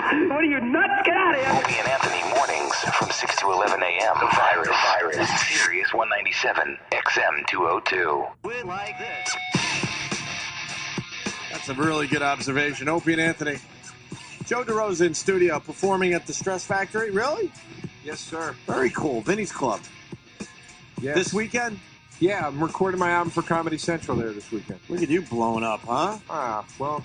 What are you, nuts? Get out of here. Opie and Anthony mornings from 6 to 11 a.m. The Virus. Sirius 197, XM 202. We like this. That's a really good observation. Opie and Anthony. Joe DeRosa in studio performing at the Stress Factory. Really? Yes, sir. Very cool. Vinny's Club. Yes. This weekend? Yeah, I'm recording my album for Comedy Central there this weekend. Look at you blowing up, huh? Well,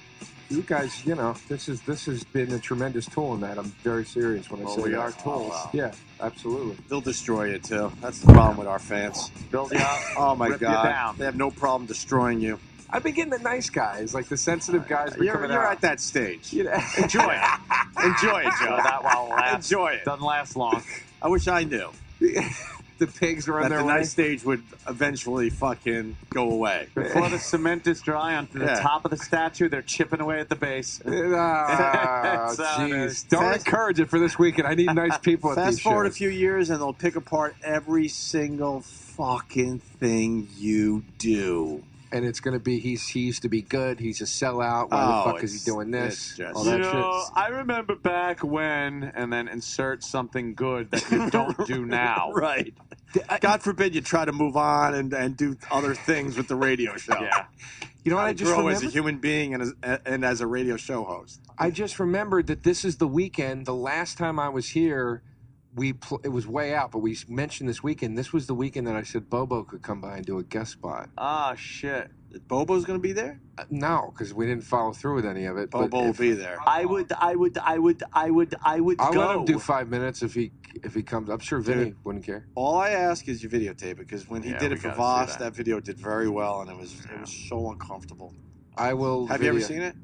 you guys, this has been a tremendous tool in that. I'm very serious when I say we that. are tools. Wow. Yeah, absolutely. They'll destroy you, too. That's the problem with our fans. Build you up. Oh, my rip you God. down. They have no problem destroying you. I've been getting the nice guys, like the sensitive guys. You're out. at that stage. You know? Enjoy it. Enjoy it, Joe. That won't last. Enjoy it. Doesn't last long. I wish I knew. The pigs are on That their the way. nice stage would eventually fucking go away. Before the cement is dry onto the top of the statue, they're chipping away at the base. Ah, jeez. Don't encourage it for this weekend. I need nice people at these Fast forward shows. a few years and they'll pick apart every single fucking thing you do. And it's going to be, he used to be good. He's a sellout. Why the fuck is he doing this? All that shit. I remember back when, and then insert something good that you don't do now. Right. God forbid you try to move on and do other things with the radio show. Yeah. You know what I just grow remembered? as a human being and as a radio show host. I just remembered that this is the weekend. The last time I was here, it was way out, but we mentioned this weekend. This was the weekend that I said Bobo could come by and do a guest spot. Ah, shit. Bobo's going to be there? No, because we didn't follow through with any of it. Bobo will be there. I would I'll go. let him do 5 minutes if he comes. I'm sure Vinny wouldn't care. All I ask is you videotape it, because when he did it for gotta Voss, see that video did very well, and it was so uncomfortable. I will. Have you ever seen it?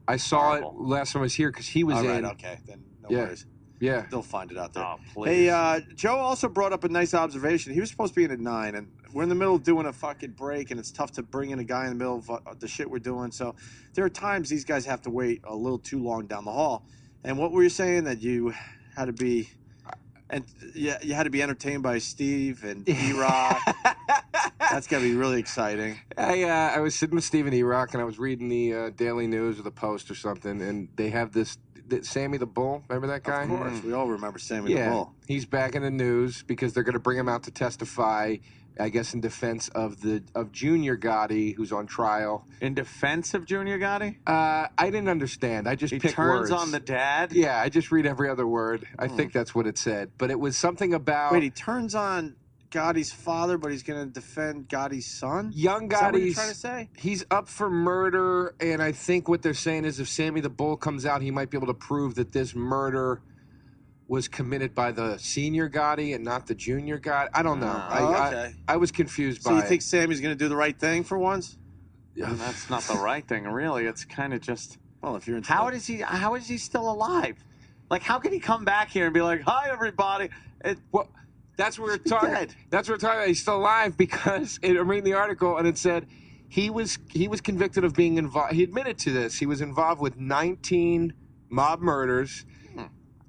I saw it last time I was here because he was All right, in. okay, then no Yeah. worries. Yeah. They'll find it out there. Oh, please. Hey, Joe also brought up a nice observation. He was supposed to be in at 9, and we're in the middle of doing a fucking break, and it's tough to bring in a guy in the middle of the shit we're doing. So there are times these guys have to wait a little too long down the hall. And what were you saying? That you had to be, you had to be entertained by Steve and E-Rock. That's got to be really exciting. I was sitting with Steve and E-Rock, and I was reading the Daily News or the Post or something, and they have this Sammy the Bull. Remember that guy? Of course. We all remember Sammy the Bull. He's back in the news because they're going to bring him out to testify, I guess, in defense of Junior Gotti, who's on trial. In defense of Junior Gotti? I didn't understand. I just picked turns words. on the dad? Yeah, I just read every other word. I think that's what it said. But it was something about... Wait, he turns on Gotti's father, but he's going to defend Gotti's son? Young Gotti's... Is that what you're trying to say? He's up for murder, and I think what they're saying is if Sammy the Bull comes out, he might be able to prove that this murder was committed by the senior Gotti and not the junior Gotti. I don't know. Okay. I was confused by it. So you think Sammy's going to do the right thing for once? And that's not the right thing, really. It's kind of just... Well, if you're in... How is he still alive? Like, how can he come back here and be like, hi, everybody? That's what we're talking. Dead. That's what we're talking about. He's still alive because I'm reading the article and it said he was convicted of being involved. He admitted to this. He was involved with 19 mob murders.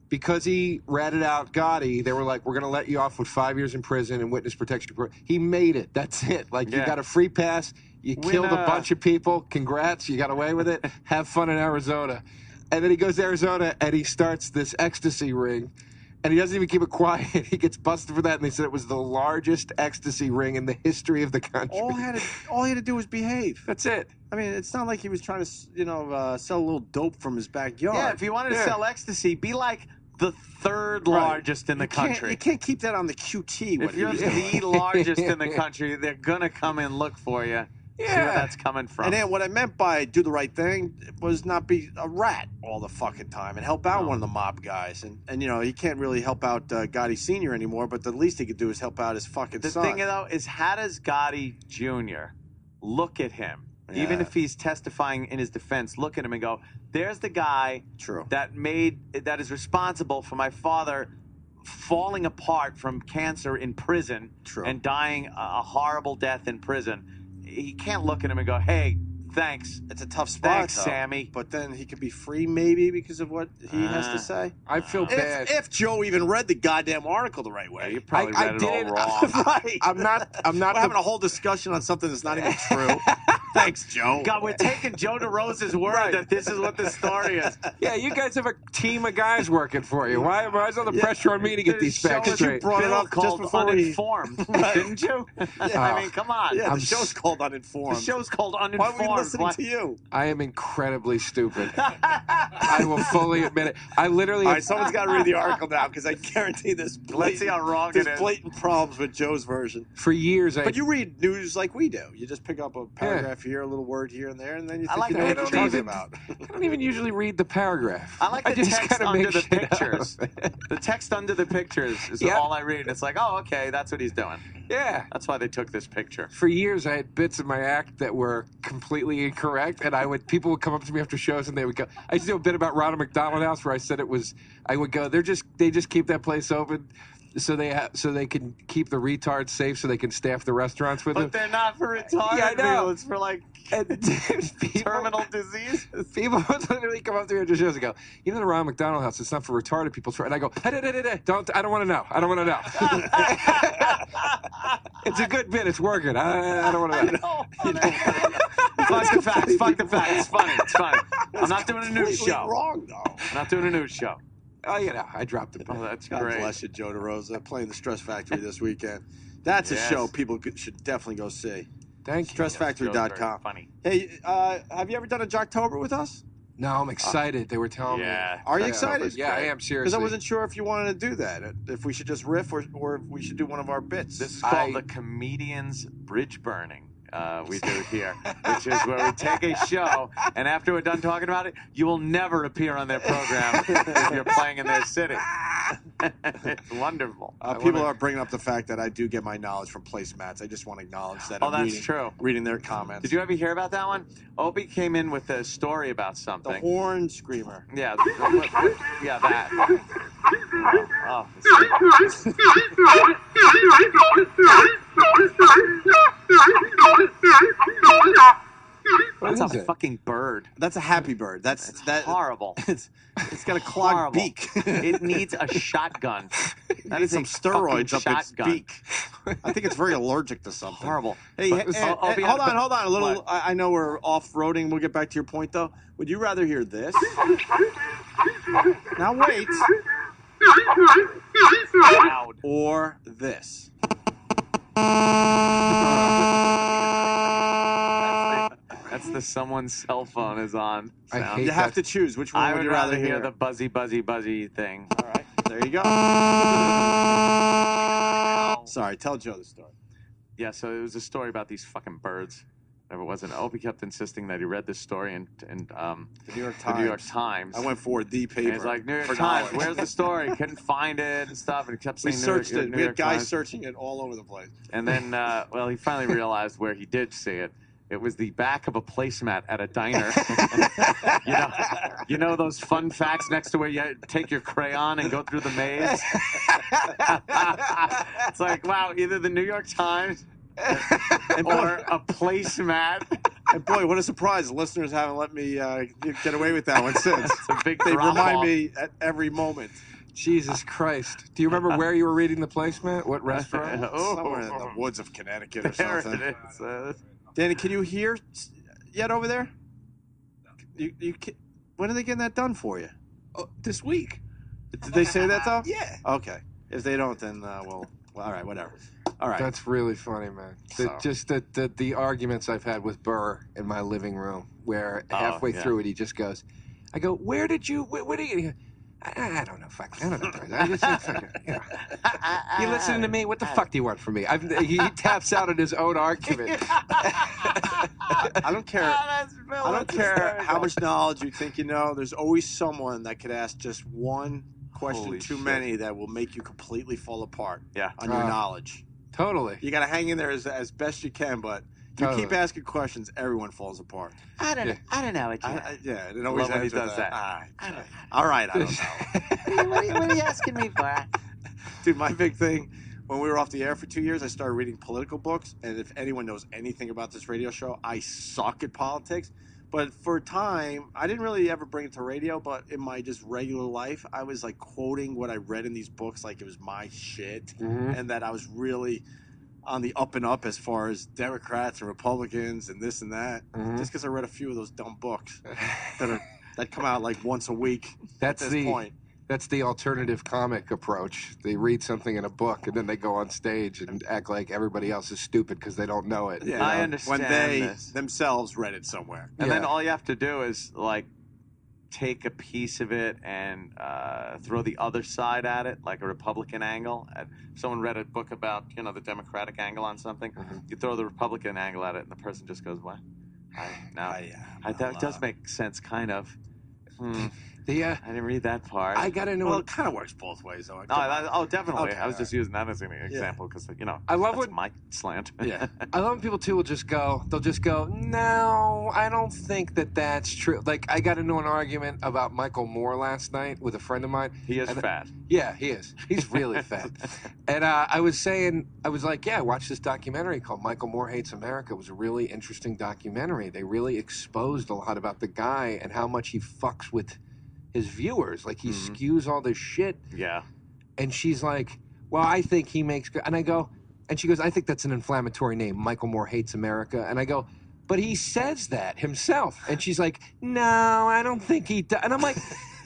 Because he ratted out Gotti, they were like, we're going to let you off with 5 years in prison and witness protection. He made it. That's it. Like, you got a free pass. You killed a bunch of people. Congrats. You got away with it. Have fun in Arizona. And then he goes to Arizona and he starts this ecstasy ring. And he doesn't even keep it quiet. He gets busted for that. And they said it was the largest ecstasy ring in the history of the country. All he had to do was behave. That's it. I mean, it's not like he was trying to, sell a little dope from his backyard. Yeah, if he wanted to sell ecstasy, be like the third largest in the country. You can't keep that on the QT. If you're the largest in the country, they're going to come and look for you. See where that's coming from. And then what I meant by do the right thing was not be a rat all the fucking time and help out one of the mob guys. And he can't really help out Gotti Sr. anymore, but the least he could do is help out his fucking son. The thing, though, is how does Gotti Jr. look at him? Yeah. Even if he's testifying in his defense, look at him and go, there's the guy that is responsible for my father falling apart from cancer in prison and dying a horrible death in prison. He can't look at him and go, hey, thanks. It's a tough spot, Thanks, though. Sammy. But then he could be free maybe because of what he has to say. I feel bad. If Joe even read the goddamn article the right way. You probably read it all wrong. Right. I'm not We're having a whole discussion on something that's not even true. Thanks, Joe. God, we're taking Joe DeRosa's word that this is what the story is. Yeah, you guys have a team of guys working for you. Why is all the pressure on me to get these facts Show us straight? brought it Bill up just called before we- Uninformed, didn't you? I mean, come on. Yeah, the show's called Uninformed. The show's called Why Uninformed. are we listening to you? I am incredibly stupid. I will fully admit it. I literally. All right, someone's got to read the article now because I guarantee there's Let's see how wrong it there's is. blatant problems with Joe's version. For years, But you read news like we do. You just pick up a paragraph here, a little word here and there, and then you think like you know that. what I you're don't talking even- about. I don't even usually read the paragraph. I like the just text kinda under make the shit up. pictures. The text under the pictures is Yeah. all I read. It's like, oh, okay, that's what he's doing. Yeah. That's why they took this picture. For years, I had bits of my act that were completely incorrect, and people would come up to me after shows, and they would go. I used to do a bit about Ronald McDonald House where I said it was. I would go. They just keep that place open, so they can keep the retards safe, so they can staff the restaurants with But them. they're not for retarded Yeah, I know. people. It's for like terminal disease. People would literally come up to me after shows and go, "You know the Ronald McDonald House? It's not for retarded people." It's for, and I go, "Don't. I don't want to know. I don't want to know." It's a good bit. It's working. I don't want to know. Fuck the facts. Fuck the facts. It's funny. It's funny. I'm not doing a news Completely show. wrong, though. I'm not doing a news show. Oh, I dropped it. Oh, that's God great. bless you, Joe DeRosa, playing the Stress Factory this weekend. That's Yes. a show people should definitely go see. Thank you. StressFactory.com. Funny. Hey, have you ever done a Jocktober with us? No, I'm excited. They were telling Yeah. me. Are you Yeah, excited? Yeah, I am seriously. Because I wasn't sure if you wanted to do that. If we should just riff or if we should do one of our bits. This is called the Comedian's Bridge Burning. We do here, which is where we take a show, and after we're done talking about it, you will never appear on their program if you're playing in their city. It's wonderful. People are bringing up the fact that I do get my knowledge from placemats. I just want to acknowledge that. Oh, that's true. Reading their comments. Did you ever hear about that one? Opie came in with a story about The something. horn screamer. Yeah, yeah, that. Oh, What that's is a it? fucking bird. That's a happy bird. That's Horrible. It's got a clogged Horrible. beak. It needs a shotgun. That Needs is some a steroids fucking up its shotgun. beak. I think it's very allergic to something. Horrible. Hey, But- Opie, hold on. A little. What? I know we're off-roading. We'll get back to your point, though. Would you rather hear this? Now wait. Loud. Or this? That's the someone's cell phone is on. I sound. hate You have that. to choose. Which one I would you rather hear? the buzzy thing. All right. There you go. Sorry. Tell Joe the story. Yeah, so it was a story about these fucking birds. Whatever it was, and Opie kept insisting that he read this story in The New York the Times. New York Times. I went for the paper. And he's like, New York for Times, knowledge. where's the story? Couldn't find it and stuff, and he kept We saying searched it. New We had York guys Times. searching it all over the place. And then, well, he finally realized where he did see it. It was the back of a placemat at a diner. you know those fun facts next to where you take your crayon and go through the maze? It's like, wow, either the New York Times or a placemat. And boy, what a surprise! The listeners haven't let me get away with that one since. It's a big They drop remind off. me at every moment. Jesus Christ. Do you remember where you were reading the placemat? What restaurant? Somewhere in the woods of Connecticut or There something. it is. Danny, can you hear yet over there? When are they getting that done for you? Oh, this week. Did they say that though? Yeah. Okay. If they don't, then well, all right, whatever. All right. That's really funny, man. So- Just the arguments I've had with Burr in my living room, where halfway yeah. through it, he just goes, I go, where did you, I don't know, fuck, I don't know. I just, you know. You listening to me? What the fuck do you want from me? He taps out at his own argument. I don't care. I don't care how much knowledge you think you know. There's always someone that could ask just one question Holy too shit. many that will make you completely fall apart Yeah. on your knowledge. Totally. You got to hang in there as best you can, but you Totally. keep asking questions, everyone falls apart. I don't know what Yeah, it always Love when he ends with does that. All right, I don't know. what are you asking me for? Dude, my big thing, when we were off the air for 2 years, I started reading political books. And if anyone knows anything about this radio show, I suck at politics. But for a time, I didn't really ever bring it to radio, but in my just regular life, I was like quoting what I read in these books like it was my shit. Mhm. And that I was really on the up and up as far as Democrats and Republicans and this and that. Just because I read a few of those dumb books that come out like once a week. At this point. That's the alternative comic approach. They read something in a book and then they go on stage and act like everybody else is stupid because they don't know it. Yeah, I understand when they this. themselves read it somewhere. And then all you have to do is like take a piece of it and throw the other side at it, like a Republican angle. If someone read a book about, the Democratic angle on something, you throw the Republican angle at it, and the person just goes, "What?" That does make sense, kind of. I didn't read that part. I got into it kind of works both ways, though. Definitely. Okay, I was just using that as an example because, I love that's my slant. Yeah. I love when people too will just go, no, I don't think that's true. Like, I got into an argument about Michael Moore last night with a friend of mine. He is fat. Yeah, he is. He's really fat. And I was like, I watched this documentary called Michael Moore Hates America. It was a really interesting documentary. They really exposed a lot about the guy and how much he fucks with his viewers. Like, he skews all this shit. Yeah. And she's like, well, I think he makes good. And I go, and she goes, I think that's an inflammatory name. Michael Moore Hates America. And I go, but he says that himself. And she's like, no, I don't think he does. And I'm like,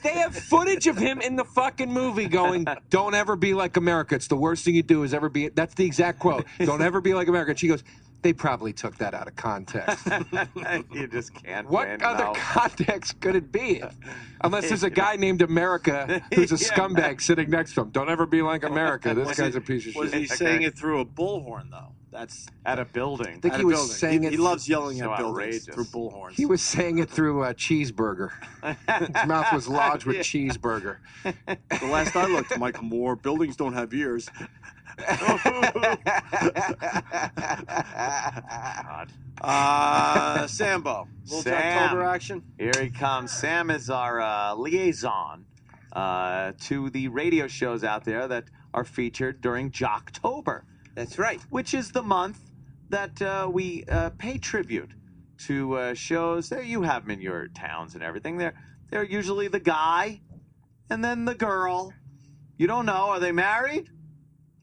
they have footage of him in the fucking movie going, don't ever be like America. It's the worst thing you do is ever be. That's the exact quote. Don't ever be like America. And she goes, they probably took that out of context. You just can't What win, other no. context could it be? Unless there's a guy named America who's a scumbag sitting next to him. Don't ever be like America. This guy's a piece of shit. Was he saying it through a bullhorn, though? That's at a building. I think he was saying it. He loves yelling So at buildings outrageous. through bullhorns. He was saying it through a cheeseburger. His mouth was lodged with cheeseburger. The last I looked, Michael Moore, buildings don't have ears. God. Sambo. Little Sam. Jocktober action. Here he comes. Sam is our liaison to the radio shows out there that are featured during Jocktober. That's right. Which is the month that we pay tribute to shows. You have them in your towns and everything. They're usually the guy and then the girl. You don't know. Are they married?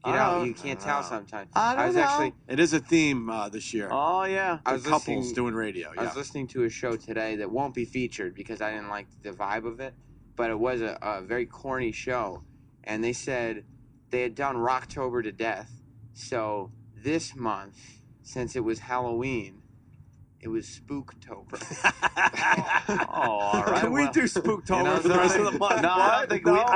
You can't tell sometimes. I don't know. It is a theme this year. Oh, yeah. I was couples doing radio. I was listening to a show today that won't be featured because I didn't like the vibe of it, but it was a very corny show, and they said they had done Rocktober to death, so this month, since it was Halloween, it was Spooktober. All right. Can we do Spooktober for the rest of the month? No, I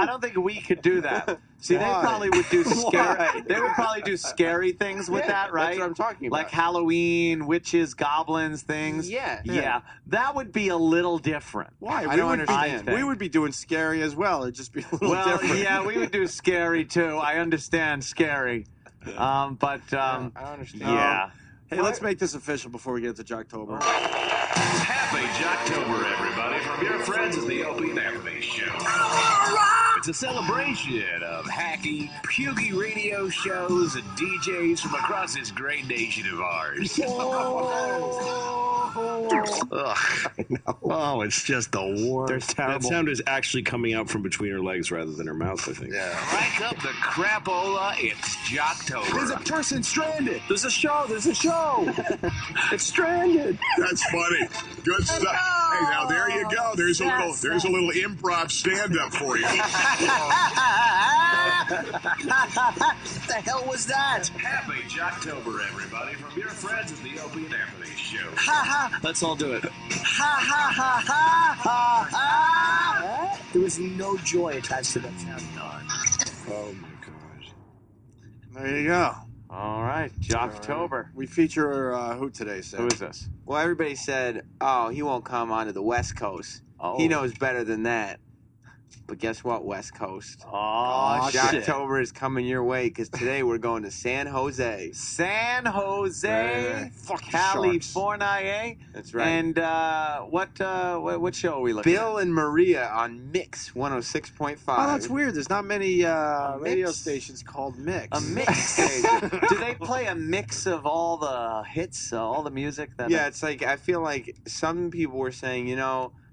don't think we could do that. See, they probably would do scary. They would probably do scary things with that, right? That's what I'm talking about. Like Halloween, witches, goblins, things. Yeah. That would be a little different. Why? I don't understand. We would be doing scary as well. It'd just be a little different. Yeah, we would do scary too. I understand scary, but I don't understand. yeah. Hey, let's make this official before we get to Jocktober. Happy Jocktober, everybody, from your friends at the Opie and Anthony Show. It's a celebration of hacky, pukey radio shows and DJs from across this great nation of ours. Ugh, I know. Oh, it's just the worst. That sound is actually coming out from between her legs rather than her mouth, I think. Yeah. Crank up the crapola, it's Jocktober. There's a person stranded. There's a show. It's stranded. That's funny. Good stuff. Hey, now there you go. There's a little improv stand-up for you. The hell was that? Happy Jocktober, everybody, from your friends at the Opie and Anthony Show. Let's all do it. There was no joy attached to that sound. Oh, my God. There you go. All right, Jocktober. We feature who today, Sam? Who is this? Well, everybody said, oh, he won't come onto the West Coast. Oh. He knows better than that. But guess what, West Coast? Oh, shit. Jocktober is coming your way because today we're going to San Jose. San Jose, California. That's right. And what show are we looking Bill and Maria on Mix 106.5. Oh, that's weird. There's not many radio stations called Mix. A mix station. Do they play a mix of all the hits, all the music? Yeah, it's like, I feel like some people were saying,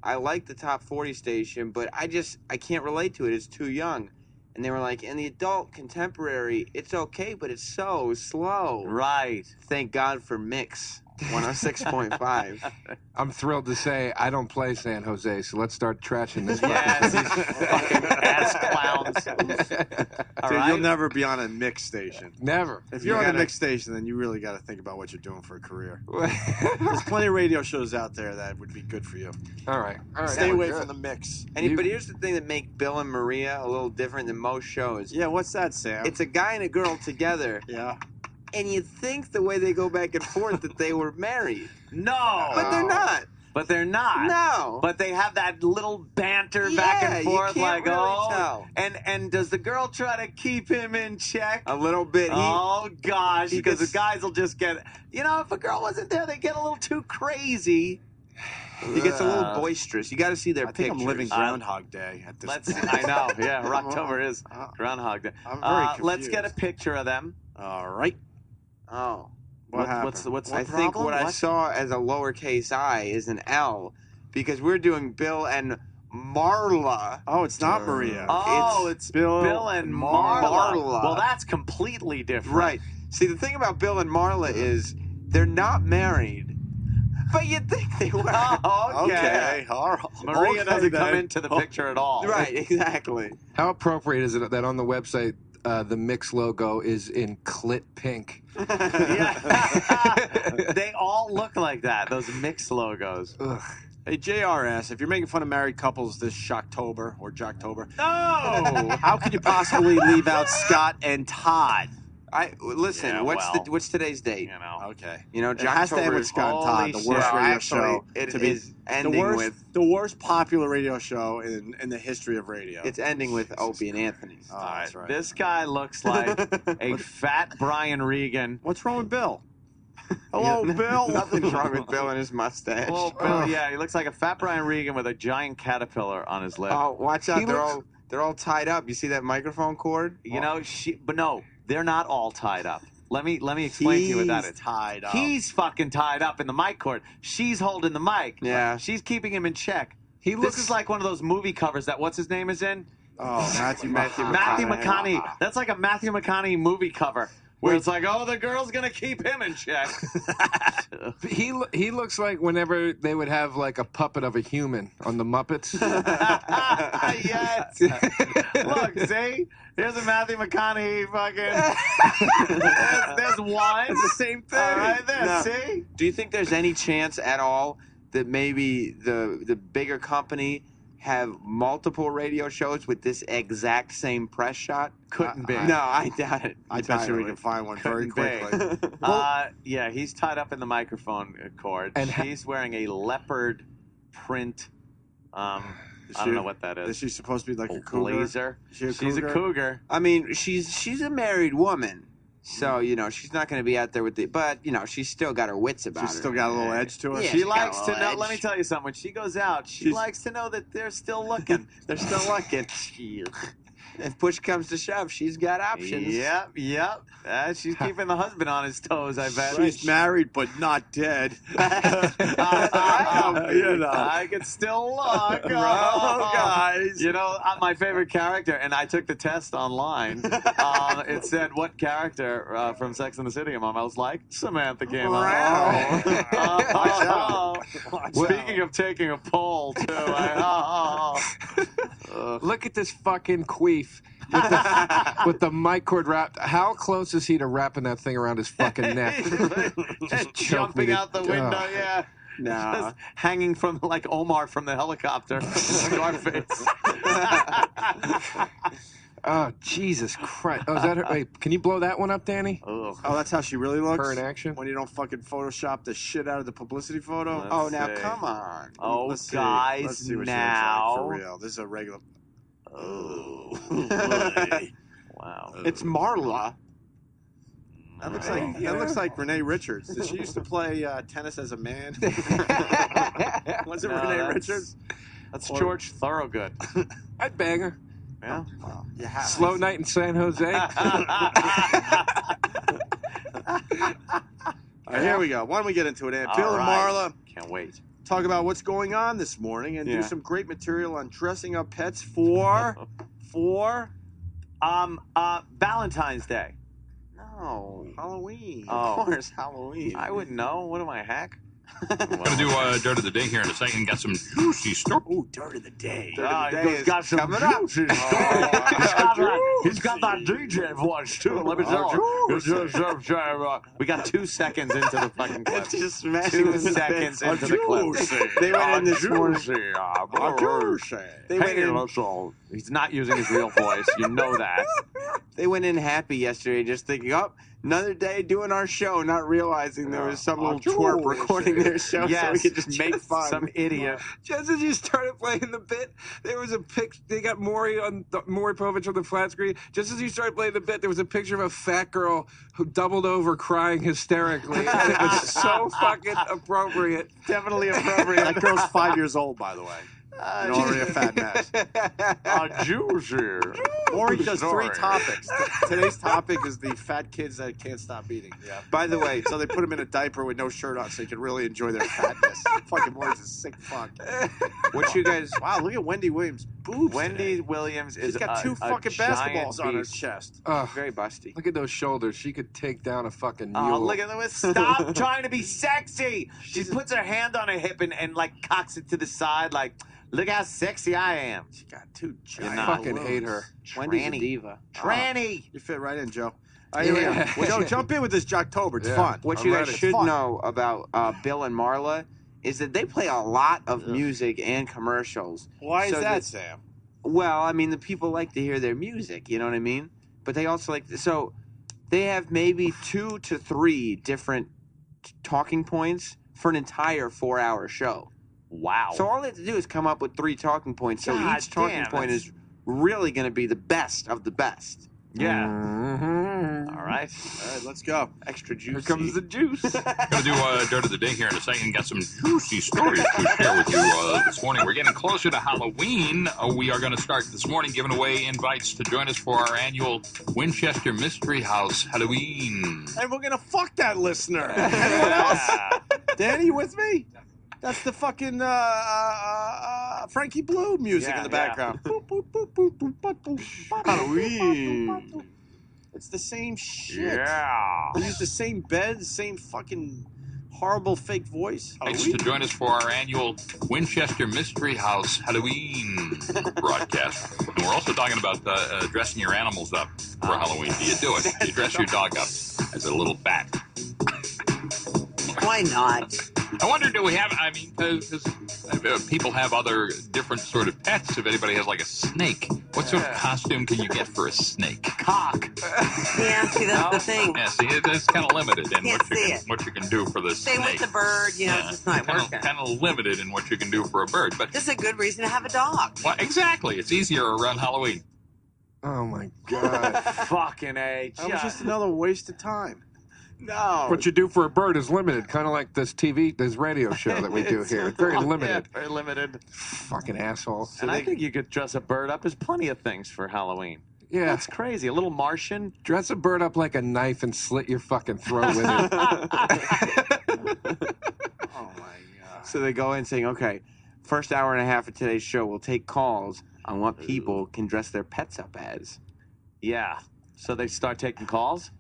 I like the top 40 station, but I can't relate to it. It's too young. And they were like, in the adult contemporary, it's okay, but it's so slow. Right. Thank God for Mix 106.5. I'm thrilled to say I don't play San Jose, so let's start trashing this. Yes, these fucking ass clowns. All Dude, right. you'll never be on a mix station. Never. If you're on a mix station, then you really got to think about what you're doing for a career. There's plenty of radio shows out there that would be good for you. All right. Stay away from the mix. But here's the thing that make Bill and Maria a little different than most shows. Yeah, what's that, Sam? It's a guy and a girl together. Yeah. And you think the way they go back and forth that they were married. No. But they're not. But they're not. No. But they have that little banter back and forth, you can't like, really tell. And does the girl try to keep him in check? A little bit. Oh gosh, because the guys will just get. If a girl wasn't there, they get a little too crazy. He gets a little boisterous. You got to see their pictures. I'm living Groundhog Day at this point. I know. Yeah, Rocktober is Groundhog Day. I'm very let's confused. get a picture of them. All right. Oh. What happened? What's the I think problem? what I saw as a lowercase I is an L, because we're doing Bill and Marla. Oh, it's not Maria. Oh, it's Bill and Marla. Well, that's completely different. Right. See, the thing about Bill and Marla is they're not married, but you'd think they were. Oh, okay. Maria doesn't come then. into the picture at all. Right, exactly. How appropriate is it that on the website the Mix logo is in clit pink? Yeah. They all look like that, those mix logos. Ugh. Hey, JRS, if you're making fun of married couples this Jocktober or Jocktober, No! how could you possibly leave out Scott and Todd? Listen. Yeah, what's today's date? Okay. Jocktober It has to end with Scott and Todd, the worst radio show. It to be is ending the worst popular radio show in the history of radio. It's ending with Opie and Anthony. Oh, that's right. This guy looks like a fat Brian Regan. What's wrong with Bill? Hello, Bill. Nothing's wrong with Bill and his mustache. Oh, Bill, yeah, he looks like a fat Brian Regan with a giant caterpillar on his lip. Oh, watch out! They're all tied up. You see that microphone cord? But no, they're not all tied up. Let me explain to you what that is. Tied up. He's fucking tied up in the mic cord. She's holding the mic. Yeah. She's keeping him in check. This is like one of those movie covers that what's his name is in? Oh, Matthew McConaughey. That's like a Matthew McConaughey movie cover. Where it's like, oh, the girl's gonna keep him in check. He looks like whenever they would have like a puppet of a human on the Muppets. Yes. Look, see? Here's a Matthew McConaughey fucking. There's one. It's the same thing. All right there, No. see? Do you think there's any chance at all that maybe the bigger company have multiple radio shows with this exact same press shot? Couldn't be. No, I doubt it. I bet you we can find one very Couldn't be. quickly. Yeah, he's tied up in the microphone cord. And she's wearing a leopard print. I don't know what that is. Is she supposed to be like a cougar? Blazer. She's a cougar. I mean, she's a married woman, so she's not going to be out there with the. But she's still got her wits about her. She's still got a little edge to her. Yeah. She she's got likes a to little know. edge. Let me tell you something. When she goes out, she likes to know that they're still looking. They're still looking. If push comes to shove, she's got options. Yep. She's keeping the husband on his toes, I bet. She's married but not dead. I can still look. Oh, guys. My favorite character, and I took the test online. It said, what character from Sex and the City? Mom, I was like, Samantha came on. Speaking of taking a poll, too. Look at this fucking queef with the mic cord wrapped. How close is he to wrapping that thing around his fucking neck? Just jumping out the window, yeah. No. Just hanging from like Omar from the helicopter. Scarface. Oh, Jesus Christ. Oh, is that her? Wait, can you blow that one up, Danny? Oh, that's how she really looks? Her in action? When you don't fucking Photoshop the shit out of the publicity photo? Let's Now see. come on. Oh, Let's see. guys, Let's see what now. she looks like for real. This is a regular... Oh, wow. It's Marla. That looks like Renee Richards. Did she used to play tennis as a man? Was it No, Renee that's- Richards? That's George Thorogood. I'd bang her. Yeah. Well, you have. Slow night in San Jose. All right, here we go. Why don't we get into it, Ann? Bill All and right. Marla Can't wait. talk about what's going on this morning and do Yeah. some great material on dressing up pets for Valentine's Day. No. Halloween. Oh. Of course, Halloween. I wouldn't know. What am I, a hack? Gonna do Dirt of the Day here in a second. Got some juicy stuff. Ooh, Dirt of the Day. He's got some coming up. juicy He's got that DJ voice, too. Let me tell you. We got 2 seconds into the fucking clip. It's just smashing 2 the seconds bits. into the clip. They went in this morning. They went in. He's not using his real voice. You know that. They went in happy yesterday, just thinking, oh, another day doing our show, not realizing there was some little twerp recording their show, so we could just make fun. Some idiot. Just as you started playing the bit, there was a pic. They got Maury Povich on the flat screen. Just as you started playing the bit, there was a picture of a fat girl who doubled over crying hysterically. And it was so fucking appropriate. Definitely appropriate. That girl's 5 years old, by the way. And already a fat mess. Juicy. Maury does 3 topics. Today's topic is the fat kids that can't stop eating. Yeah. By the way, So they put him in a diaper with no shirt on so he can really enjoy their fatness. Fucking Maury's a sick fuck. what you guys... Wow, look at Wendy Williams' boobs. Wendy today. Williams is She's got 2 fucking basketballs on her beast. chest. Very busty. Look at those shoulders. She could take down a fucking mule. Oh, look at them. Stop trying to be sexy. She puts her hand on her hip and like cocks it to the side like, look how sexy I am. She got 2 I giant fucking balloons. hate her. Wendy's a diva. Tranny. You fit right in, Joe. All right, here we go. Well, Joe, jump in with this Jocktober. It's fun. What I'm you guys ready. should Fun. know about Bill and Marla is that they play a lot of music and commercials. Why is So that, Sam? Well, I mean, the people like to hear their music, you know what I mean? But they also like... So they have maybe 2 to 3 different talking points for an entire 4-hour show. Wow. So all they have to do is come up with 3 talking points. So God each talking damn, point that's- is really going to be the best of the best. Yeah. Mm-hmm. All right. All right, let's go. Extra juicy. Here comes the juice. Gonna do Dirt of the Day here in a second. Got some juicy stories to share with you this morning. We're getting closer to Halloween. We are going to start this morning giving away invites to join us for our annual Winchester Mystery House Halloween. And we're going to fuck that listener. Anyone else? Danny, you with me? That's the fucking Frankie Blue music Yeah, in the yeah. background. Halloween. It's the same shit. Yeah. They use the same bed, same fucking horrible fake voice. Thanks to join us for our annual Winchester Mystery House Halloween broadcast. And we're also talking about dressing your animals up for Halloween. Do you do it? Do you dress your dog up as a little bat? Why not? I wonder, do we have, I mean, because people have other different sort of pets. If anybody has like a snake, what sort of costume can you get for a snake? Cock. Yeah, see, that's the thing. Yeah, see, it's kind of limited in Can't see it. what you can do for the Same snake. with the bird, you know, it's just not working. Kind of limited in what you can do for a bird. But This is a good reason to have a dog. well, exactly, it's easier around Halloween. Oh, my God. Fucking A. That was just another waste of time. No. What you do for a bird is limited, kind of like this radio show that we do here. It's very limited. Yeah, very limited. Fucking asshole. And I think you could dress a bird up. There's plenty of things for Halloween. Yeah. That's crazy. A little Martian. Dress a bird up like a knife and slit your fucking throat with it. Oh, my God. So they go in saying, okay, first hour and a half of today's show, we'll take calls on what people can dress their pets up as. Yeah. So they start taking calls?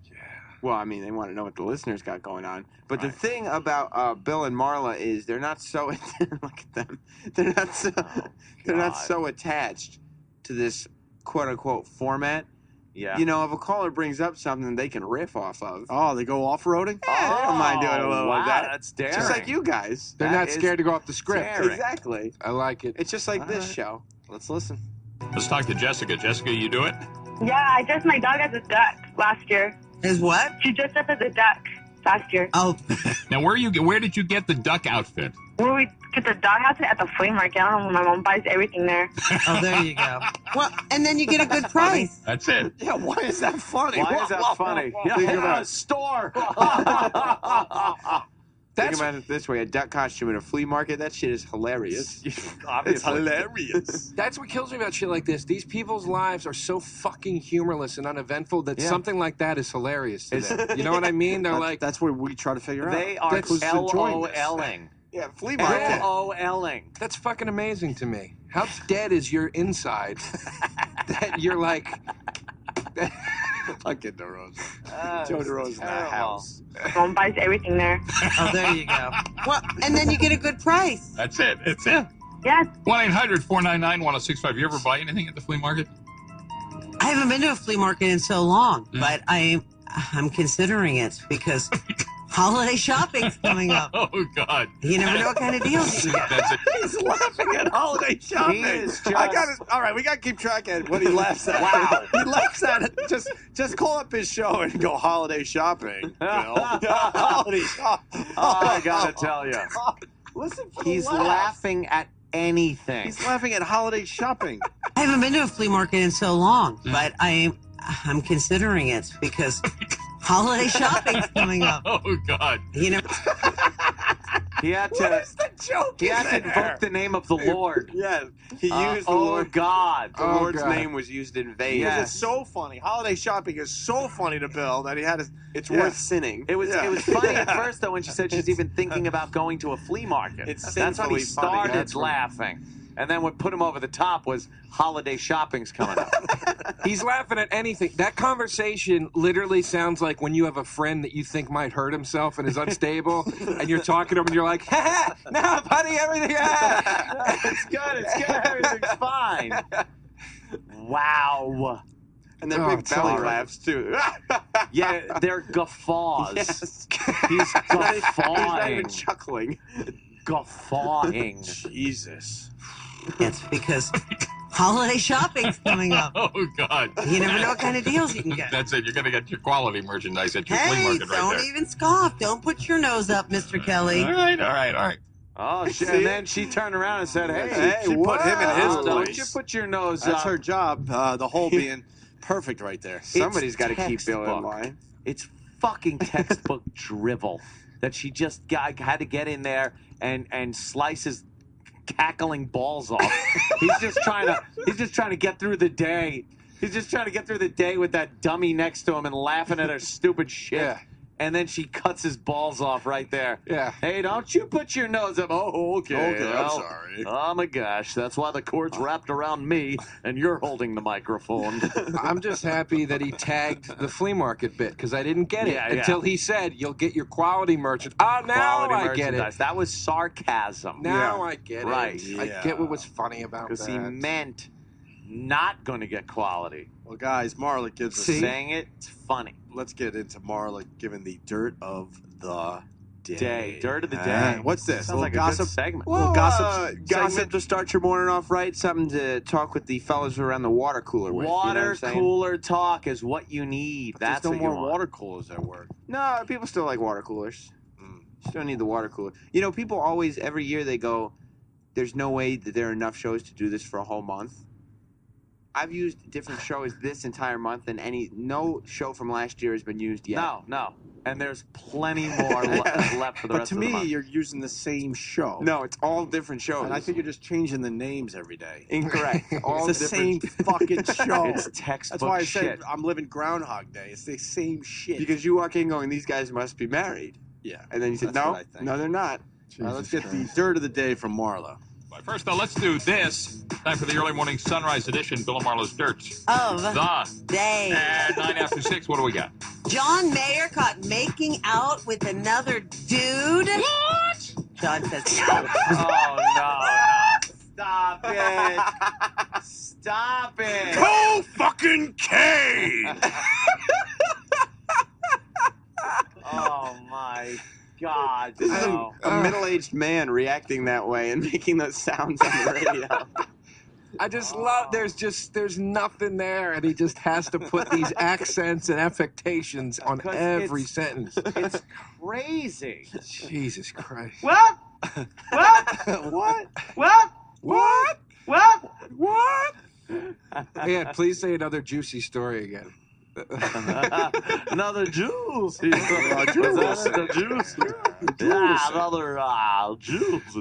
Well, I mean, they want to know what the listeners got going on. But the thing about Bill and Marla is they're not so look at them. They're not so attached to this quote unquote format. Yeah. You know, if a caller brings up something they can riff off of. Oh, they go off-roading? Yeah, they don't mind doing a little wow, of that. That's daring. Just like you guys. They're That not is scared to go off the script. daring. Exactly. I like it. It's just like this show. Let's listen. Let's talk to Jessica. Jessica, you do it? Yeah, I dressed my dog as a duck last year. Is what? She dressed up as a duck last year. Oh, Now, where did you get the duck outfit? Where we get the dog outfit at the flea market. I don't know. My mom buys everything there. oh, there you go. Well, and then you get a good price. That's it. Yeah, why is that funny? Why is that funny? Yeah, store. Think about it this way: a duck costume in a flea market. That shit is hilarious. It's hilarious. That's what kills me about shit like this. These people's lives are so fucking humorless and uneventful that something like that is hilarious to them. You know what I mean? They're like... That's what we try to figure out. They are Who's enjoying this? LOLing. Yeah, flea market. LOLing. That's fucking amazing to me. How dead is your inside that you're like... Fucking DeRosa. Joe DeRosa in the house. Mom buys everything there. Oh, there you go. Well, and then you get a good price. That's it. It's it. Yes. 1-800-499-1065. You ever buy anything at the flea market? I haven't been to a flea market in so long, but I'm considering it because holiday shopping's coming up. Oh, God. You never know what kind of deals you can get. That's it. He's laughing at holiday shopping. All right, we got to keep track of what he laughs at. Wow. He laughs at it. Just call up his show and go holiday shopping. Holiday shopping. Oh, I got to tell you. Listen for He's the laugh. laughing at anything. He's laughing at holiday shopping. I haven't been to a flea market in so long, but I'm considering it because holiday shopping's coming up. Oh, God. You know, He had to. What is the joke? He had to in there? invoke the name of the Lord. Yeah, he used the Oh Lord. God. The Lord's name was used in vain. Because Yeah. it's so funny. Holiday shopping is so funny to Bill that he had to. It's worth sinning. It was funny at first though when she said she's even thinking about going to a flea market. It's That's when he sinfully funny. started That's laughing. And then what put him over the top was holiday shopping's coming up. He's laughing at anything. That conversation literally sounds like when you have a friend that you think might hurt himself and is unstable, and you're talking to him and you're like, ha, no, buddy, everything. It's good. Everything's fine. Wow. And then Oh, big belly sorry. laughs too. Yeah, they're guffaws. Yes. He's He's not even guffawing. chuckling. Guffawing. Jesus. it's because holiday shopping's coming up. Oh, God. You never know what kind of deals you can get. That's it. You're going to get your quality merchandise at your flea Hey, market right don't there. even scoff. Don't put your nose up, Mr. Kelly. All right. Oh shit! And then she turned around and said, "Hey, She put him in his don't place. you put your nose That's up?" her job. The whole being perfect right there. Somebody's got to keep Bill in textbook. line. It's fucking textbook drivel that she just had to get in there and slice his cackling balls off. He's just trying to get through the day. He's just trying to get through the day with that dummy next to him and laughing at her stupid shit. Yeah. And then she cuts his balls off right there. Yeah. Hey, don't you put your nose up. Oh, okay. Okay, I'm Well, sorry. Oh, my gosh. That's why the cord's wrapped around me and you're holding the microphone. I'm just happy that he tagged the flea market bit because I didn't get it Yeah. until he said, you'll get your quality merchandise. Oh, now Quality I get it. merchandise. That was sarcasm. Now I get it. Right. I get what was funny about Because that. he meant not going to get quality. Well, guys, Marla gives us. Saying it's funny. Let's get into Marla giving the dirt of the day. Dirt of the day. What's this? Sounds Little like a gossip good segment. Well, gossip gossip segment? to start your morning off right. Something to talk with the fellas around the water cooler with. You know what Water I'm saying? cooler talk is what you need. That's There's what no you more want. water coolers at work. No, people still like water coolers. Still need the water cooler. You know, people always, every year they go, there's no way that there are enough shows to do this for a whole month. I've used different shows this entire month, and no show from last year has been used yet. No. And there's plenty more left for the But rest to of the me, month. you're using the same show. No, it's all different shows. And I think you're just changing the names every day. Incorrect. All It's the same different- fucking show. It's textbook That's why I shit. said I'm living Groundhog Day. It's the same shit. Because you walk in going, these guys must be married. Yeah. And then you said, That's no, what I think. no, they're not. All right, let's get the dirt of the day from Marla. But first, though, let's do this. Time for the early morning sunrise edition. Bill and Marla's Dirt. Of The day. And 9 after 6. What do we got? John Mayer caught making out with another dude. What? John says no. Oh, no. Stop it. Stop it. Go fucking K! Oh, my God. This is No. a middle-aged man reacting that way and making those sounds on the radio. I just love, there's nothing there, and he just has to put these accents and affectations on 'Cause every it's- sentence. It's crazy. Jesus Christ. What? What? What? What? What? What? What? Yeah, please say another juicy story again. Another juice. Another juice. Yeah, another juice.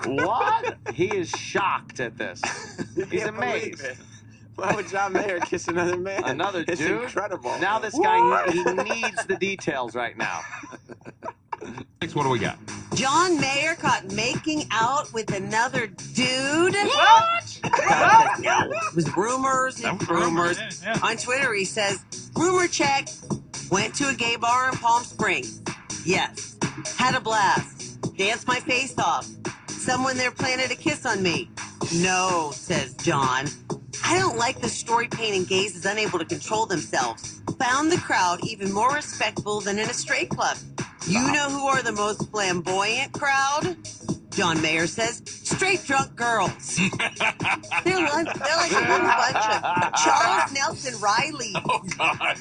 What? He is shocked at this. He's amazed. Why would John Mayer kiss another man? Another It's dude? incredible. Now this guy, he needs the details right now. What do we got? John Mayer caught making out with another dude. What? No, it was rumors and rumors. Yeah. On Twitter, he says, rumor check, went to a gay bar in Palm Springs. Yes. Had a blast. Danced my face off. Someone there planted a kiss on me. No, says John. I don't like the story painting gays as unable to control themselves. Found the crowd even more respectful than in a straight club. You know who are the most flamboyant crowd? John Mayer says, straight drunk girls. they're like a little bunch of Charles Nelson Riley. Oh, God.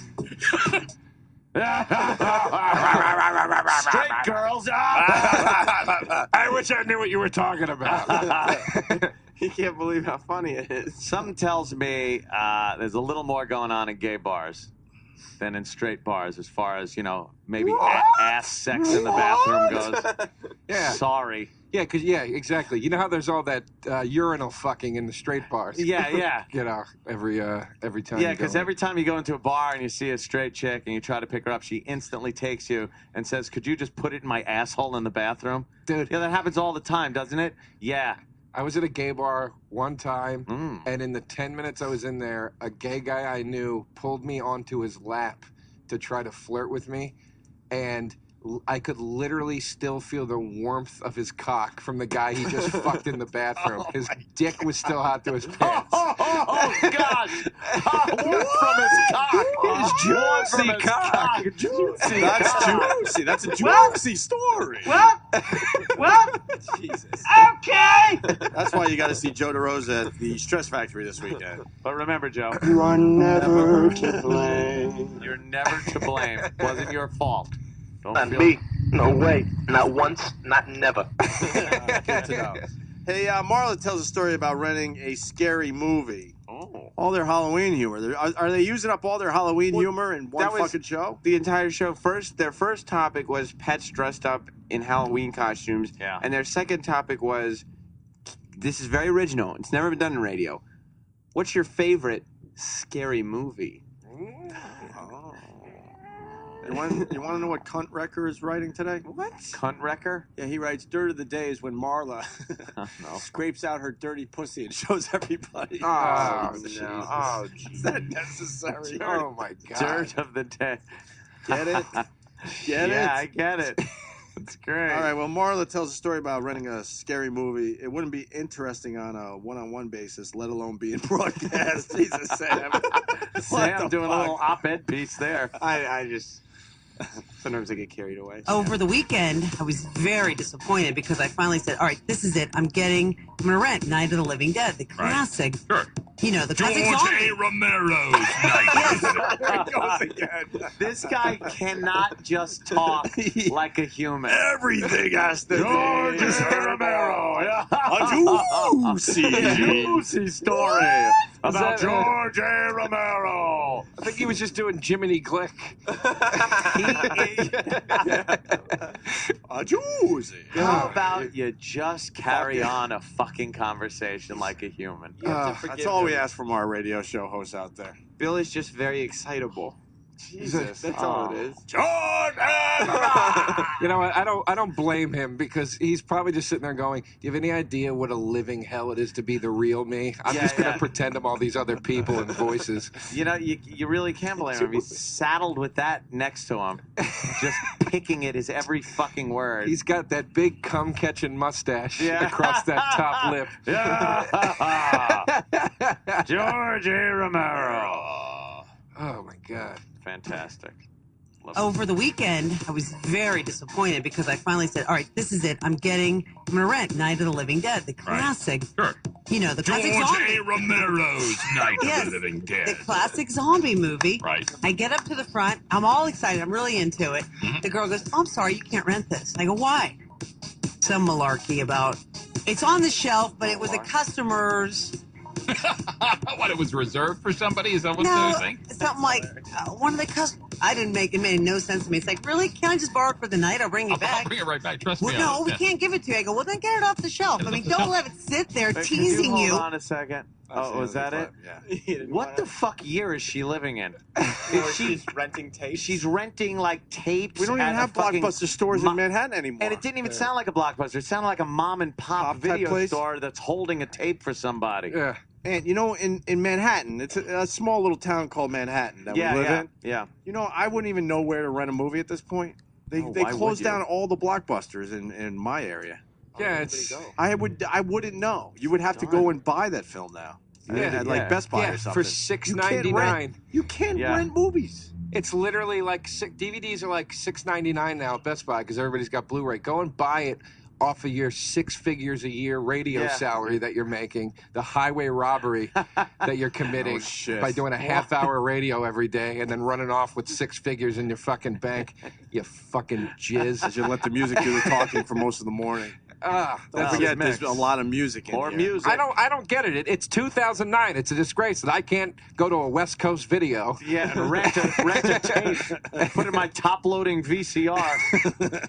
Straight girls. I wish I knew what you were talking about. You can't believe how funny it is. Something tells me there's a little more going on in gay bars than in straight bars, as far as, maybe ass sex in the bathroom goes. Yeah. Sorry. Yeah, exactly. You know how there's all that urinal fucking in the straight bars? Yeah. Every time. Yeah, because every time you go into a bar and you see a straight chick and you try to pick her up, she instantly takes you and says, could you just put it in my asshole in the bathroom? Dude. Yeah, that happens all the time, doesn't it? Yeah. I was at a gay bar one time, and in the 10 minutes I was in there, a gay guy I knew pulled me onto his lap to try to flirt with me, and I could literally still feel the warmth of his cock from the guy he just fucked in the bathroom. His dick was still hot to his pants. Oh gosh! Warm from his cock. His juicy cock. Juicy. That's juicy. That's a juicy story. What? Jesus. Okay. That's why you got to see Joe DeRosa at the Stress Factory this weekend. But remember, Joe, You are never to blame. you're never to blame. It wasn't your fault. Don't Not feel- me. No way. Not once. Not never. Good to know. Hey, Marla tells a story about renting a scary movie. Oh. All their Halloween humor. Are they using up all their Halloween humor in one that was- fucking show? The entire show. Their first topic was pets dressed up in Halloween costumes. Yeah. And their second topic was, this is very original. It's never been done in radio. What's your favorite scary movie? You want to know what Cunt Wrecker is writing today? What? Cunt wrecker? Yeah, he writes, Dirt of the Day is when Marla scrapes out her dirty pussy and shows everybody. Oh, Jesus. no. Oh, Is that necessary? Oh, my God. Dirt of the day. Get it? Get it? Yeah, I get it. It's great. All right, well, Marla tells a story about renting a scary movie. It wouldn't be interesting on a one-on-one basis, let alone being broadcast. Jesus, Sam. Sam doing a little op-ed piece there. I just... Sometimes I get carried away. Over the weekend, I was very disappointed because I finally said, all right, this is it. I'm going to rent Night of the Living Dead, the classic. Sure. The classic George zombie. A. Romero's night. There it goes again. This guy cannot just talk like a human. Everything has to George be. A. Romero. Yeah. A juicy story about that- George A. Romero. I think he was just doing Jiminy Glick. A juicy. How about you just carry on a fucking conversation like a human? That's all we ask from our radio show hosts out there. Bill is just very excitable. Jesus. That's all it is. George You know what? I don't blame him because he's probably just sitting there going, do you have any idea what a living hell it is to be the real me? I'm just going to pretend I'm all these other people and voices. You really can't blame him. He's saddled with that next to him. Just picking at his every fucking word. He's got that big cum-catching mustache Yeah. across that top lip. Yeah. George A. Romero. Oh, my God. Fantastic. Over the weekend, I was very disappointed because I finally said, all right, this is it. I'm going to rent Night of the Living Dead, the classic. Sure. The classic George zombie. A. Romero's Night Yes, of the Living Dead. The classic zombie movie. Right. I get up to the front. I'm all excited. I'm really into it. The girl goes, oh, I'm sorry, you can't rent this. I go, why? Some malarkey about, it's on the shelf, but it was a customer's. What, it was reserved for somebody? Is that what No, they're saying? something like one of the customers. It made no sense to me. It's like, really? Can't I just borrow it for the night? I'll bring it back. I'll bring it right back. Trust Well, me. we can't give it to you. I go, well, then get it off the shelf. Get it I mean, off the don't shelf. let it sit there Can teasing you. you. Hold on a second. Oh, was that it? Yeah. What the fuck year is she living in? She's renting tapes. She's renting like tapes. We don't even at have a fucking Blockbuster stores in Manhattan anymore. And it didn't even sound like a Blockbuster. It sounded like a mom and pop video place? store that's holding a tape for somebody. Yeah. And you know, in Manhattan, it's a small little town called Manhattan that we live in. Yeah. You know, I wouldn't even know where to rent a movie at this point. They why would closed you? down all the Blockbusters in my area. Yeah, it's I wouldn't know. You would have to go and buy that film now. At like Best Buy or something. for $6.99. You can't rent movies. It's literally like DVDs are like $6.99 now at Best Buy because everybody's got Blu-ray. Go and buy it off of your 6 figures a year radio salary that you're making, the highway robbery that you're committing by doing a half-hour radio every day and then running off with 6 figures in your fucking bank. You fucking jizz. As you let the music do the talking for most of the morning. Don't forget, there's a lot of music in here. Music. I don't get it. It's 2009. It's a disgrace that I can't go to a West Coast video. Yeah, and rent a tape and put in my top-loading VCR.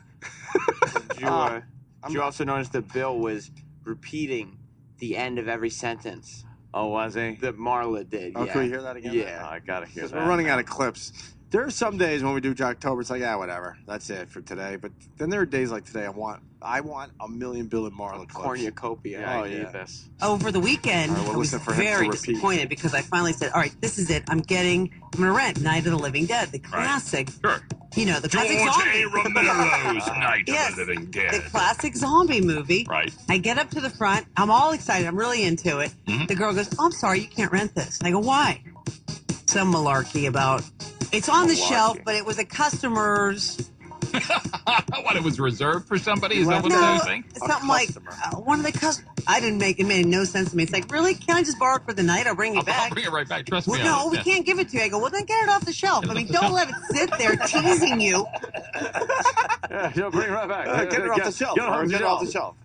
Did you also notice that Bill was repeating the end of every sentence? Oh, was he? That Marla did. Oh, can we hear that again? Yeah. Oh, I gotta hear that. We're running out of clips. There are some days when we do Jocktober, it's like, whatever. That's it for today. But then there are days like today, I want a million Bill and Marla clips. Cornucopia. Yeah, I need this. Over the weekend, All right, we'll I was listen for him to very repeat. disappointed because I finally said, all right, this is it. I'm going to rent Night of the Living Dead, the classic. Sure. You know, the classic George zombie. A. Romero's Night Yes, of the Living the Dead. classic zombie movie. Right. I get up to the front. I'm all excited. I'm really into it. Mm-hmm. The girl goes, oh, I'm sorry, you can't rent this. I go, why? Some malarkey about, it's on the shelf, but it was a customer's. What, it was reserved for somebody? Is that what No, they're saying? something like one of the customers. It made no sense to me. It's like, really? Can't I just borrow it for the night? I'll bring it back. I'll bring it right back. Trust me. Well, no, we can't give it to you. I go, well, then get it off the shelf. I mean, don't let it sit there teasing you. Yeah, bring it right back. Get it off the shelf. Get it off the shelf.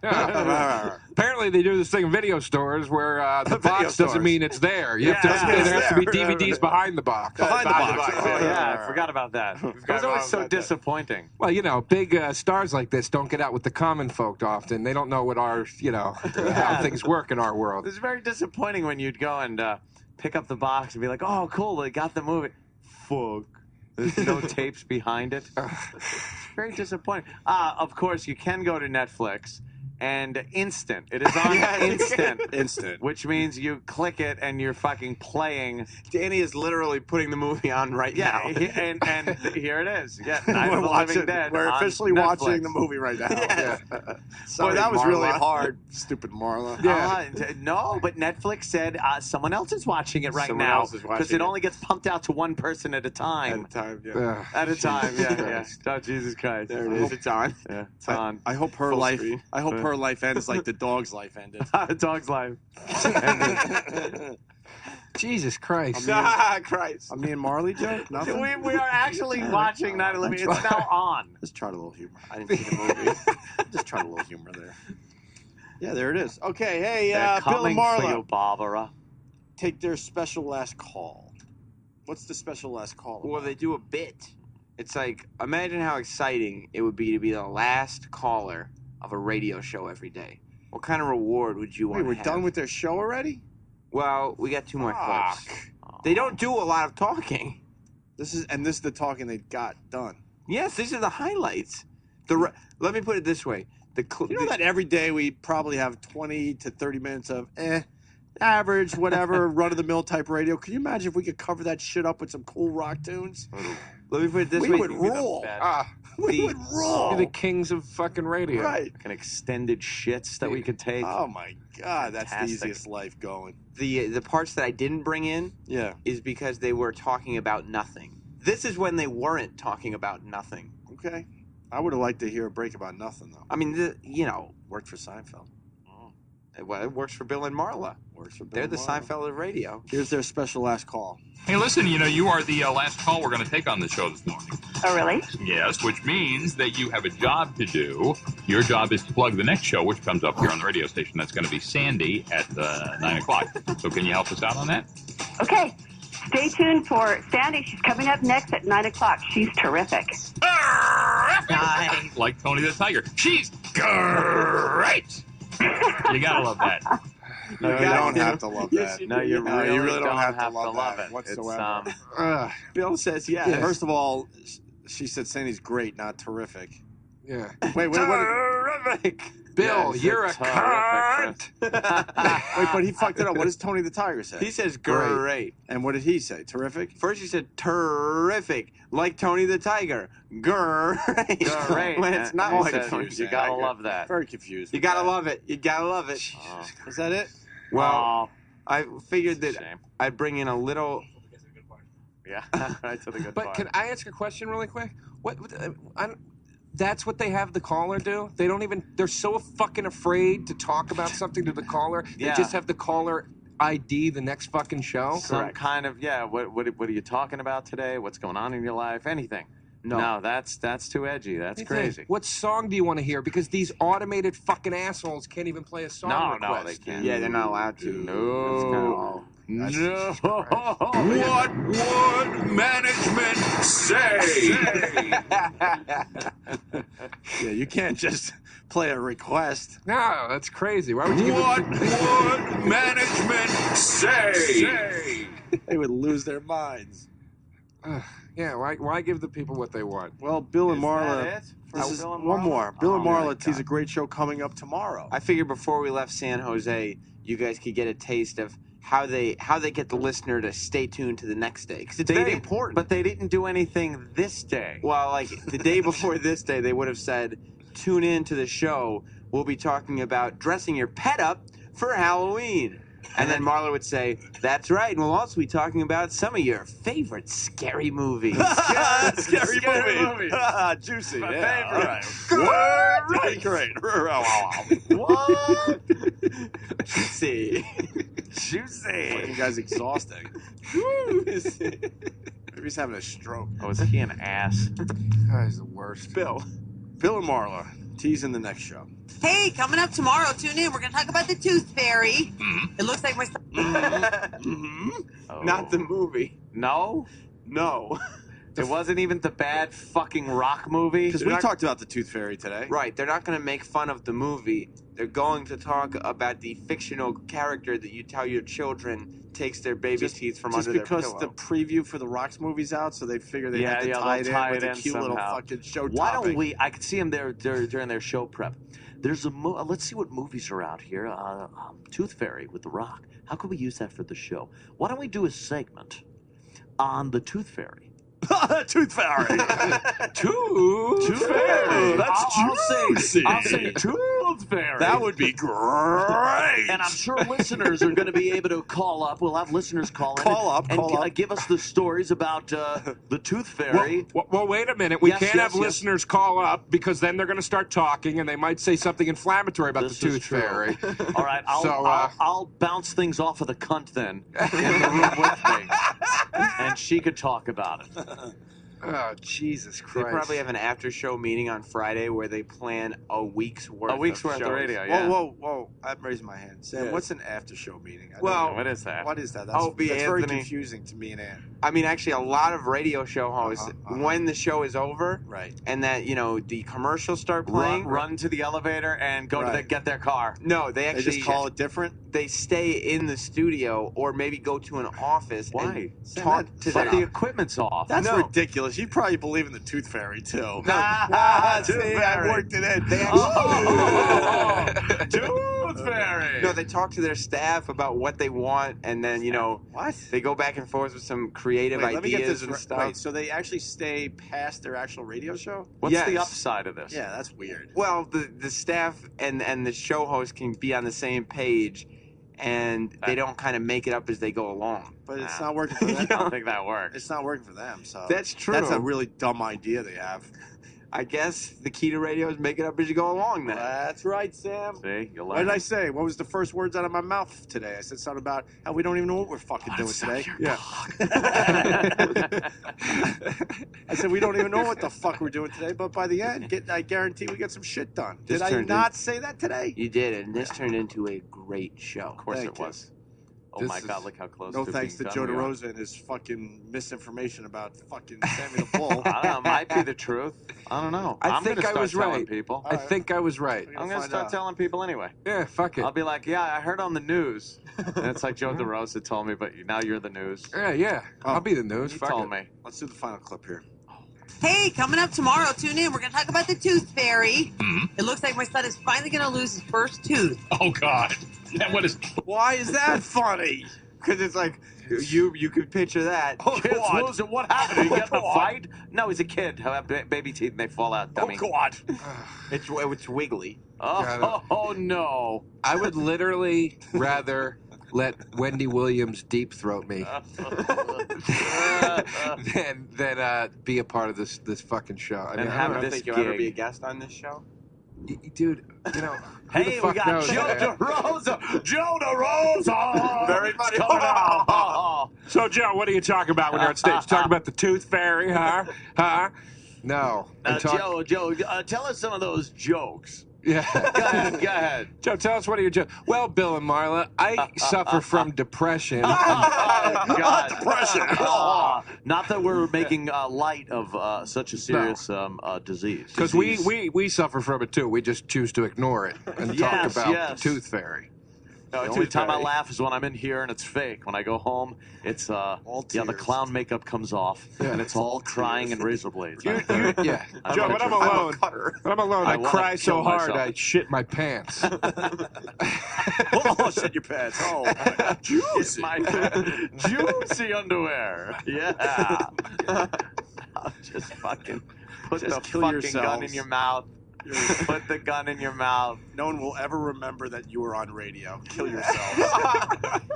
Apparently, they do this thing in video stores where the box doesn't mean it's there. You have to, there has to be DVDs behind the box. Behind the box. Oh, yeah, I forgot about that. It was always so disappointing. Well, you know, big stars like this don't get out with the common folk often. They don't know what our, how things work in our world. It was very disappointing when you'd go and pick up the box and be like, oh, cool, they got the movie. Fuck. There's no tapes behind it. It's very disappointing. Of course, you can go to Netflix. And instant. It is on instant. Which means you click it and you're fucking playing. Danny is literally putting the movie on right now. And here it is. Yeah, Night of the Living Dead. We're officially watching the movie right now. Yeah. Sorry, that was really hard. Stupid Marla. Yeah. No, but Netflix said someone else is watching it right now because it only gets pumped out to one person at a time. At a time, yeah. Oh, Jesus Christ. There it is. It's on. Yeah, it's on. I hope her life. I hope her life ends like the dog's life ended. The dog's life. Jesus Christ. Christ. A me and Marley joke? Nothing? We are actually watching Night of the Living Dead. It's now on. Just tried a little humor. I didn't see the movie. Just tried a little humor there. Yeah, there it is. Okay, hey, Bill and for Marla you, Barbara. take their special last call. What's the special last call? Well, they do a bit. It's like, imagine how exciting it would be to be the last caller of a radio show every day. What kind of reward would you want to We're have? done with their show already? Well, we got 2 more clips. They don't do a lot of talking. This is the talking they got done. Yes, these are the highlights. Let me put it this way. You know that every day we probably have 20 to 30 minutes of average, whatever, run-of-the-mill type radio. Can you imagine if we could cover that shit up with some cool rock tunes? Let me put it this way. We would rule. We would roll. Be the kings of fucking radio. Right. An extended shits that we could take. Oh my God, that's the easiest life going. The parts that I didn't bring in is because they were talking about nothing. This is when they weren't talking about nothing. Okay. I would have liked to hear a break about nothing, though. I mean, worked for Seinfeld. Well, it works for Bill and Marla. They're the Seinfeld of radio. Here's their special last call. Hey, listen, you are the last call we're going to take on the show this morning. Oh, really? Yes, which means that you have a job to do. Your job is to plug the next show, which comes up here on the radio station. That's going to be Sandy at 9 o'clock. So can you help us out on that? Okay. Stay tuned for Sandy. She's coming up next at 9 o'clock. She's terrific. Nice. Like Tony the Tiger. She's great. You got to love that. No, you don't have to love that. No, you really don't have to love that it whatsoever. Bill says yes. Yeah. First of all, she said Sandy's great, not terrific. Yeah. Wait, what? Terrific. Bill, you're a cunt. Wait, but he fucked it up. What does Tony the Tiger say? He says great. And what did he say? Terrific? First he said terrific, like Tony the Tiger. Great. When it's not He like says, Tony the you gotta Tiger. love that. Very confused. You gotta love it. You gotta love it. Is that it? Well, I figured that I'd bring in a little. Yeah, right to the good But part. can I ask a question really quick? That's what they have the caller do? They don't even, they're so fucking afraid to talk about something to the caller. They Yeah. just have the caller ID the next fucking show. Some kind of, what are you talking about today? What's going on in your life? Anything. No, that's too edgy. That's crazy. What song do you want to hear? Because these automated fucking assholes can't even play a song No, request. they can't. Yeah, they're not allowed to. No. No. What would management say? Yeah, you can't just play a request. No, that's crazy. Why would you What would management say? They would lose their minds. Yeah, why give the people what they want? Well, Bill and Is Marla. that it? For This is Bill and one Marla? more. Bill and Oh, Marla my tease a God. great show coming up tomorrow. I figured before we left San Jose, you guys could get a taste of how they get the listener to stay tuned to the next day, because it's very important. But they didn't do anything this day. Well, like the day before this day, they would have said, "Tune in to the show. We'll be talking about dressing your pet up for Halloween." And then Marla would say, "That's right, and we'll also be talking about some of your favorite scary movies." Scary movie. Juicy. My Yeah. favorite. All right. Great. What? See, Juicy. You guys exhausting. Maybe he's having a stroke. Oh, is he an ass? Guy's the worst. Bill and Marla teasing the next show. Hey, coming up tomorrow, tune in. We're going to talk about the Tooth Fairy. It looks like my not the movie. No? No. It wasn't even the bad fucking rock movie? Because we talked about the Tooth Fairy today. Right, they're not going to make fun of the movie. They're going to talk about the fictional character that you tell your children takes their baby teeth from under their pillow. Just because the preview for the Rocks movie's out, so they figure they have to they'll tie it in with a cute somehow. little fucking show Why topic. don't we? I could see them there during their show prep. There's a let's see what movies are out here. Tooth Fairy with The Rock. How could we use that for the show? Why don't we do a segment on the Tooth Fairy? Tooth Fairy. Tooth Fairy. That's juicy. I'll say Tooth Fairy. That would be great. And I'm sure listeners are going to be able to call up. We'll have listeners call in and give us the stories about the Tooth Fairy. Well, wait a minute. We Yes, can't yes, have listeners call up because then they're going to start talking and they might say something inflammatory about This the is Tooth true. Fairy. All right, I'll bounce things off of the cunt then in the room with me, and she could talk about it. Oh, Jesus They Christ. probably have an after-show meeting on Friday where they plan a week's worth of shows. of radio, yeah. Whoa. I'm raising my hand. Sam, Yes. what's an after-show meeting? I Well, don't know. What is that? What is that? Opie, That's very Anthony. confusing to me and Ann. I mean, actually, a lot of radio show hosts, when the show is over, Right. and that, the commercials start playing, Run to the elevator and go to Right. get their car. No, they actually They just call it different? They stay in the studio or maybe go to an office Why? and talk to But their... the equipment's off. That's No. ridiculous. You probably believe in the Tooth Fairy, too. No. See, I worked it in. They Tooth Fairy. No, they talk to their staff about what they want, and then, What? they go back and forth with some creative Wait, let me get ideas this and right. stuff. Wait, so they actually stay past their actual radio show? What's Yes. the upside of this? Yeah, that's weird. Well, the staff and the show host can be on the same page, and they don't kind of make it up as they go along. But it's not working for them. I don't think that works. It's not working for them. So That's true. That's a really dumb idea they have. I guess the key to radio is make it up as you go along then. That's right, Sam. See, you What learn. did I say? What was the first words out of my mouth today? I said something about how we don't even know what we're fucking doing today. Yeah. I said we don't even know what the fuck we're doing today, but by the end, I guarantee we get some shit done. This Did I turned not say that today? You did, and this turned into a great show. Of course Thank it you. was. Oh my God! Look how close. No to thanks to being Joe done we are. DeRosa and his fucking misinformation about fucking Sammy the Bull. I don't know. It might be the truth. I don't know. I I'm think gonna I start was telling right. people. I think I was right. I'm gonna start telling people anyway. Yeah, fuck it. I'll be like, yeah, I heard on the news. And it's like Joe DeRosa told me, but now you're the news. Yeah. I'll be the news. He Fuck told it. me. Let's do the final clip here. Hey, coming up tomorrow, tune in. We're going to talk about the tooth fairy. It looks like my son is finally going to lose his first tooth. Oh, God. What is... Why is that funny? Because it's like, you could picture that. Oh, Kid's losing. What happened? Did he get in a fight? No, he's a kid. He'll have baby teeth and they fall out. Dummy. Oh, God. It's wiggly. Oh, no. I would literally rather let Wendy Williams deep throat me than be a part of this fucking show. I mean, I don't think you'll ever be a guest on this show. Dude, you know. Hey, we got Joe DeRosa. Joe DeRosa. Very funny. Coming out. So, Joe, what are you talking about when you're on stage? Talking about the tooth fairy, huh? No. Joe, tell us some of those jokes. Yeah. Go ahead. Joe, tell us what are your jokes. Well, Bill and Marla, I suffer from depression. God. Depression. Not that we're making light of such a serious disease. Because we suffer from it too. We just choose to ignore it and talk about the tooth fairy. No, the only time I laugh is when I'm in here and it's fake. When I go home, it's the clown makeup comes off and it's all crying and razor blades. Joe, when I'm alone, I cry so hard I shit my pants. Oh, shit your pants. Oh, juicy. Juicy underwear. Yeah. I'll just fucking put the fucking gun in your mouth. Put the gun in your mouth. No one will ever remember that you were on radio. Kill yourself.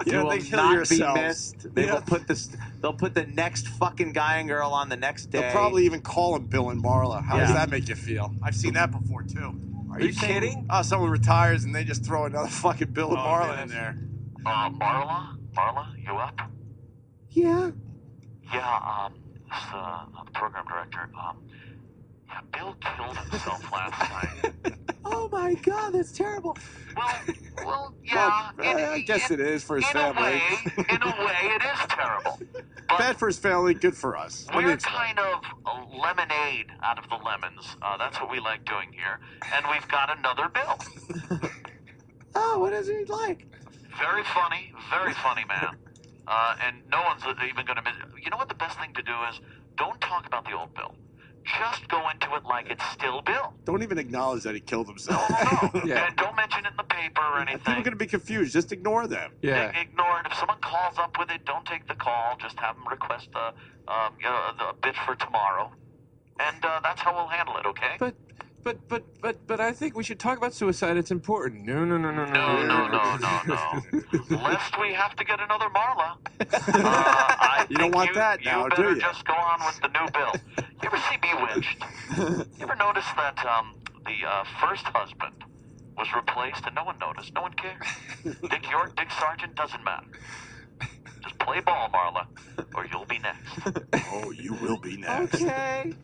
You will not be missed. They will put this. They'll put the next fucking guy and girl on the next day. They'll probably even call him Bill and Marla. How does that make you feel? I've seen that before too. Are you kidding? Oh, someone retires and they just throw another fucking Bill and Marla in there. Marla, you up? Yeah. Yeah, it's the program director. Yeah, Bill killed himself last night. Oh my God, that's terrible. Well, yeah. I guess it is for his family. In a way, it is terrible. But bad for his family, good for us. We're kind of a lemonade out of the lemons. That's what we like doing here. And we've got another Bill. Oh, what is he like? Very funny man. And no one's even going to miss. You know what the best thing to do is? Don't talk about the old Bill. Just go into it like it's still Bill. Don't even acknowledge that he killed himself. No. Yeah. And don't mention it in the paper or anything. People are going to be confused. Just ignore them. Yeah. Ignore it. If someone calls up with it, don't take the call. Just have them request the bit for tomorrow. And that's how we'll handle it, okay? But I think we should talk about suicide. It's important. No. Lest we have to get another Marla. You don't want that now, do you? You better just go on with the new Bill. You ever see Bewitched? You ever notice that the first husband was replaced and no one noticed? No one cared. Dick York, Dick Sargent, doesn't matter. Just play ball, Marla, or you'll be next. Oh, you will be next. Okay.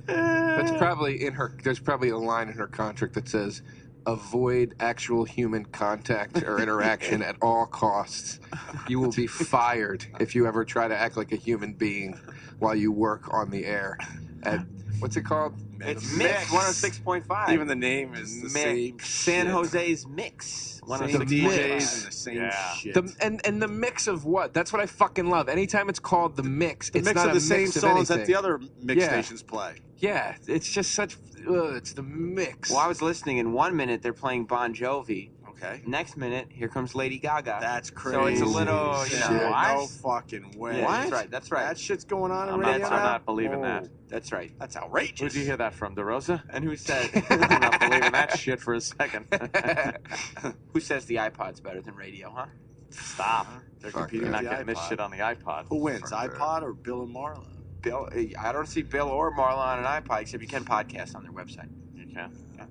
That's probably in her. There's probably a line in her contract that says, "Avoid actual human contact or interaction at all costs. You will be fired if you ever try to act like a human being while you work on the air." At what's it called? It's Mix 106.5. Even the name is the same. San Jose's Mix. Same DJs and the same shit. And the mix of what? That's what I fucking love. Anytime it's called the mix, the it's mix not of the a same mix of songs that anything. the other mix stations play. Yeah, it's just such. It's the mix. Well, I was listening. In 1 minute, they're playing Bon Jovi. Okay. Next minute, here comes Lady Gaga. That's crazy. So it's a little, Shit, no fucking way. Yeah, that's right. That shit's going on in I'm radio now? not believing that. That's right. That's outrageous. Where'd you hear that from, DeRosa? And who said? I'm not believing that shit for a second. Who says the iPod's better than radio, huh? Stop. They're competing. You're not getting this iPod. shit on the iPod. Who wins, iPod or Bill and Marla? Bill, I don't see Bill or Marla on an iPod, except you can podcast on their website. You can. Yeah.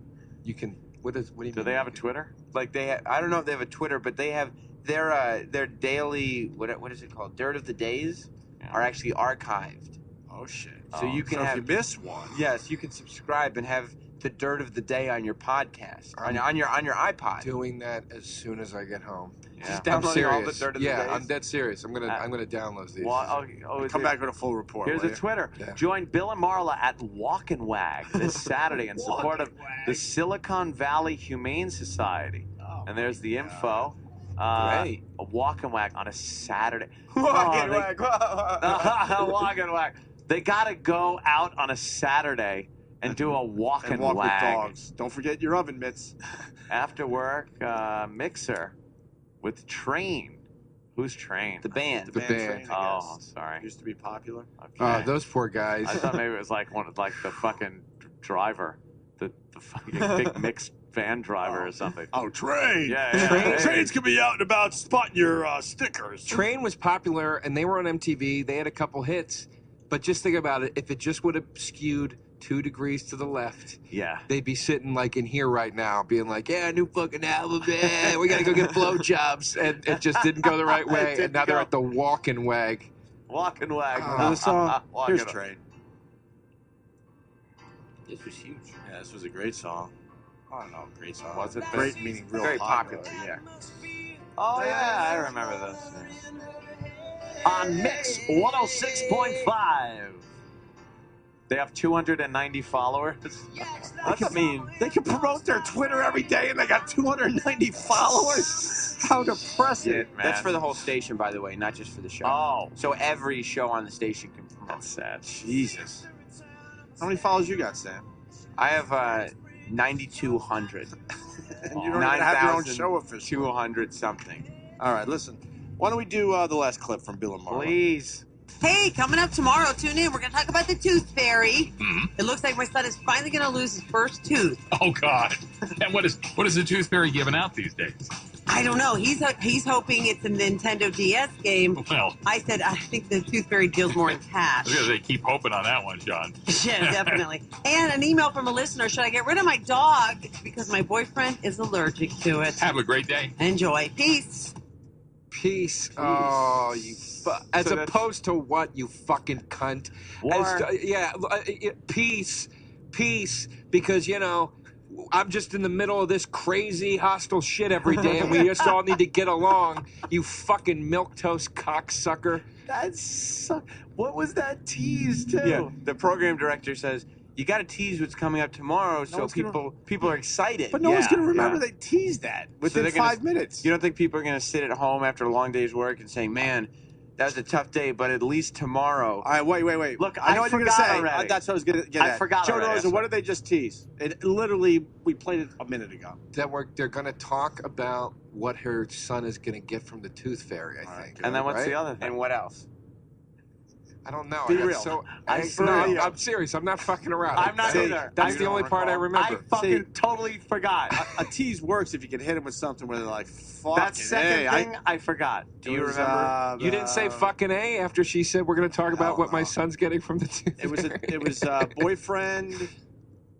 You can. What do you Do they have a Twitter? Like I don't know if they have a Twitter, but they have their daily what is it called? Dirt of the Days are actually archived. Oh shit! So you can have. If you miss one, yes, you can subscribe and have the dirt of the day on your podcast, on your iPod. Doing that as soon as I get home. Just I'm downloading serious. all the dirt of the day. I'm dead serious. I'm gonna download these. Come back with a full report. Here's will a you? Twitter. Yeah. Join Bill and Marla at Walk and Wag this Saturday in support of the Silicon Valley Humane Society. And there's the info. Great. A Walk and Wag on a Saturday. Walk and Wag. Walk and Wag. They got to go out on a Saturday and do a walk and walk wag. with dogs. Don't forget your oven mitts. After work, mixer with Train. Who's Train? The band. The band. Train, I Oh, guess. sorry. Used to be popular. Okay. Those poor guys. I thought maybe it was like the fucking driver, the fucking big mixed van driver or something. Oh, Train. Yeah. Trains can be out and about spotting your stickers. Train was popular, and they were on MTV. They had a couple hits, but just think about it. If it just would have skewed 2 degrees to the left, they'd be sitting like in here right now, being like, "Yeah, new fucking album, man. We gotta go get blowjobs," and it just didn't go the right way. And now they're at the Walk and Wag. Walk and Wag. Another song. Walk Here's and- Train. This was huge. Yeah, this was a great song. I don't know, great song. Was it great? Meaning real Very popular. Yeah. Oh yeah, I remember this. On Mix 106.5. They have 290 followers. They can promote their Twitter every day, and they got 290 followers. How depressing! Man. That's for the whole station, by the way, not just for the show. Oh. So every show on the station can promote. That's sad. Jesus. How many followers you got, Sam? I have 9,200. And you don't even have your own show officially. 200 something. All right, listen. Why don't we do the last clip from Bill and Marla? Please. Hey, coming up tomorrow, tune in. We're going to talk about the tooth fairy. It looks like my son is finally going to lose his first tooth. Oh, God. And what is the Tooth Fairy giving out these days? I don't know. He's hoping it's a Nintendo DS game. Well, I said, I think the tooth fairy deals more in cash. I was going to say, keep hoping on that one, John. Yeah, definitely. And an email from a listener. Should I get rid of my dog because my boyfriend is allergic to it? Have a great day. Enjoy. Peace. Peace. Oh, you. As So opposed to what, you fucking cunt? Peace. Peace. Because, I'm just in the middle of this crazy hostile shit every day, and we just all need to get along. You fucking milquetoast cocksucker. What was that tease too? Yeah, the program director says, you got to tease what's coming up tomorrow so people are excited. But no one's going to remember they teased that within 5 minutes. You don't think people are going to sit at home after a long day's work and say, man, that was a tough day, but at least tomorrow. All right, wait. Look, I know what you're going to say. already. That's what I was going to get at. I forgot Joe already. DeRosa, what did they just tease? It literally, we played it a minute ago. That they're going to talk about what her son is going to get from the Tooth Fairy, I think. And then what's right? the other thing? And what else? I don't know. Be I got real. So, For real. I'm serious. I'm not fucking around. I'm not either. That's I the only part I remember. I fucking totally forgot. A tease works if you can hit him with something where they're like, fuck That second thing, I forgot. Do you remember? You didn't say fucking A after she said we're going to talk about what my son's getting from the Tooth Fairy. It was boyfriend.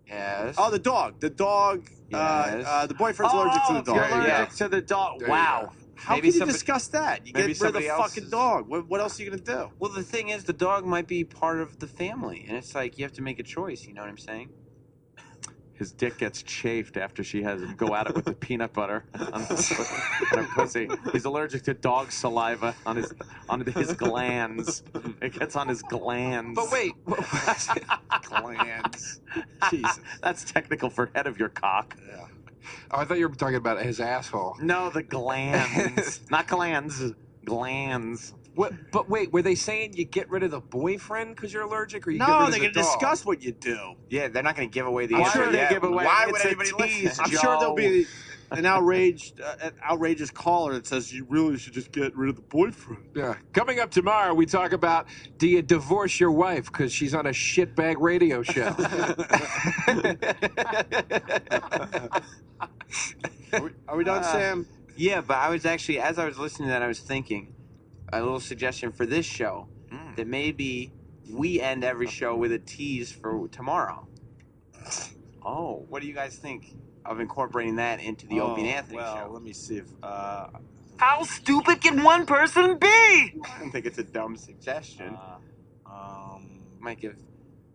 Yes. Oh, the dog. The dog. Yes. The boyfriend's allergic to the dog. You're allergic Yeah. to the dog. There you Wow. How Maybe can you somebody- discuss that? You maybe get rid of the somebody else fucking is- dog. What else are you going to do? Well, the thing is, the dog might be part of the family, and it's like you have to make a choice. You know what I'm saying? His dick gets chafed after she has him go at it with the peanut butter on her pussy. He's allergic to dog saliva on his glands. It gets on his glands. But wait. Glands. Jesus. That's technical for head of your cock. Yeah. Oh, I thought you were talking about his asshole. No, the glands. Not glands. Glands. But wait, were they saying you get rid of the boyfriend because you're allergic, or you get No, rid of they're the going to dog? discuss what you do. Yeah, they're not going to give away the I'm answer sure they yet. give away. Why would it's a anybody tease, listen? I'm sure there'll Joe. be an outrageous caller that says you really should just get rid of the boyfriend. Yeah. Coming up tomorrow, we talk about, do you divorce your wife because she's on a shitbag radio show? Are we done, Sam? Yeah, but I was actually, as I was listening to that, I was thinking a little suggestion for this show that maybe we end every show with a tease for tomorrow. Oh. What do you guys think of incorporating that into the Opie and Anthony show? Let me see if. How stupid can one person be? I don't think it's a dumb suggestion. Might give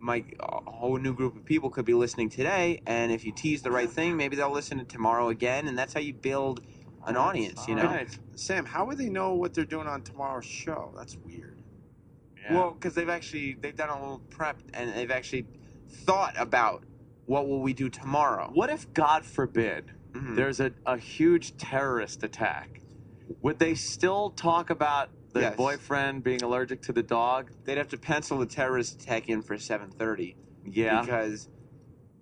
a whole new group of people could be listening today, and if you tease the right thing, maybe they'll listen to tomorrow again, and that's how you build an audience, you know? Right. Sam, how would they know what they're doing on tomorrow's show? That's weird. Yeah. Well, because they've done a little prep, and they've actually thought about what will we do tomorrow. What if, God forbid, there's a huge terrorist attack? Would they still talk about the boyfriend being allergic to the dog? They'd have to pencil the terrorist attack in for 7:30. Yeah. Because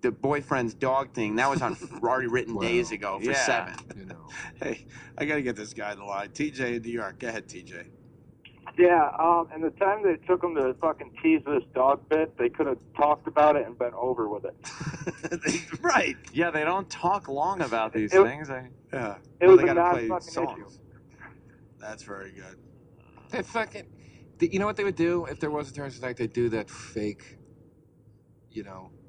the boyfriend's dog thing, that was already written days ago for 7. You know. Hey, I got to get this guy in the line. TJ in New York. Go ahead, TJ. Yeah, and the time they took him to fucking tease this dog bit, they could have talked about it and been over with it. Right. Yeah, they don't talk long about these things. Yeah. It was they a gotta play non-fucking songs. issue. That's very good. They fucking. You know what they would do if there was a terrorist attack? They'd do that fake,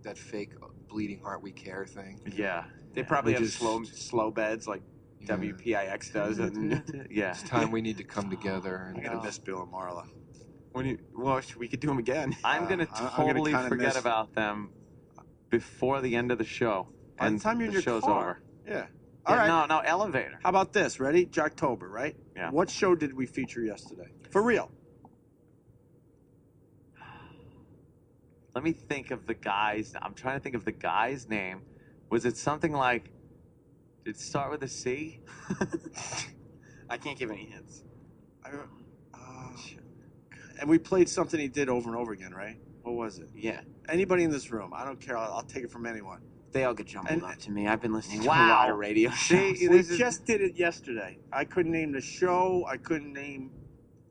that fake bleeding heart we care thing. Yeah. They probably have slow beds like WPIX does. Yeah. It's time we need to come together. I'm gonna miss Bill and Marla. Well, we could do them again. I'm going to totally forget about them before the end of the show. By the time you're in your show's car. over. Yeah. All right. No, elevator. How about this? Ready? Jocktober, right? Yeah. What show did we feature yesterday? For real. Let me think of the guy's. I'm trying to think of the guy's name. Was it something like? Did it start with a C? I can't give any hints. And we played something he did over and over again, right? What was it? Yeah. Anybody in this room? I don't care. I'll take it from anyone. They all get jumbled up to me. I've been listening to a lot of radio shows. We just did it yesterday. I couldn't name the show. I couldn't name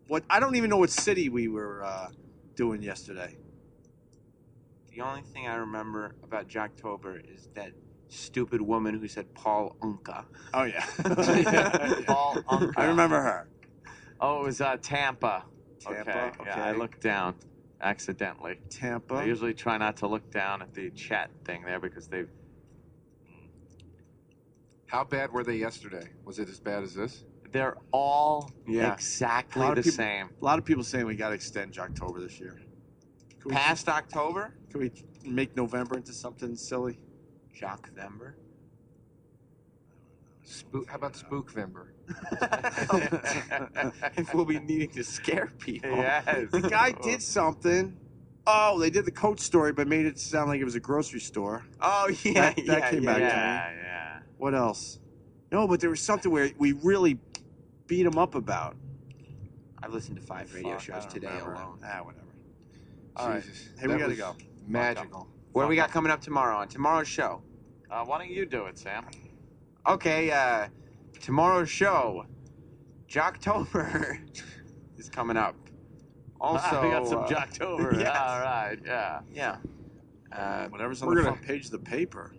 what. I don't even know what city we were doing yesterday. The only thing I remember about Jocktober is that stupid woman who said Paul Unka. Oh, yeah. Paul Unka. I remember her. Oh, it was Tampa. Tampa, Yeah, I looked down accidentally. Tampa. I usually try not to look down at the chat thing there because they've. How bad were they yesterday? Was it as bad as this? They're all exactly the same. A lot of people saying we got to extend Jocktober this year. Past October? Can we make November into something silly? Jockvember? How about Spookvember? If we'll be needing to scare people. Yes. The guy did something. Oh, they did the coat story, but made it sound like it was a grocery store. Oh, yeah. That came back to me. Yeah. What else? No, but there was something where we really beat him up about. I've listened to 5 radio shows today alone. Whatever. All right. Jesus, Hey, we that got to was go. Magical. What do we got coming up tomorrow on tomorrow's show? Why don't you do it, Sam? Okay, tomorrow's show, Jocktober, is coming up. Also, we got some Jocktober. Yes. All right, yeah. Yeah. Whatever's on the front page of the paper.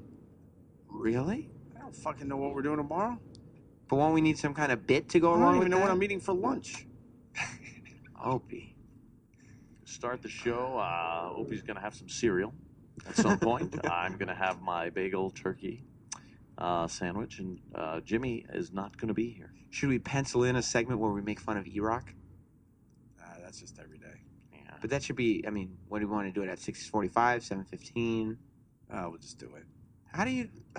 Really? I don't fucking know what we're doing tomorrow. But won't we need some kind of bit to go I along don't with even know that? what I'm eating for lunch. Opie. Start the show. Opie's going to have some cereal at some point. I'm going to have my bagel turkey sandwich, and Jimmy is not going to be here. Should we pencil in a segment where we make fun of E-Rock? That's just every day. Yeah. But that should be, what do we want to do it at 6:45, 7:15? We'll just do it. How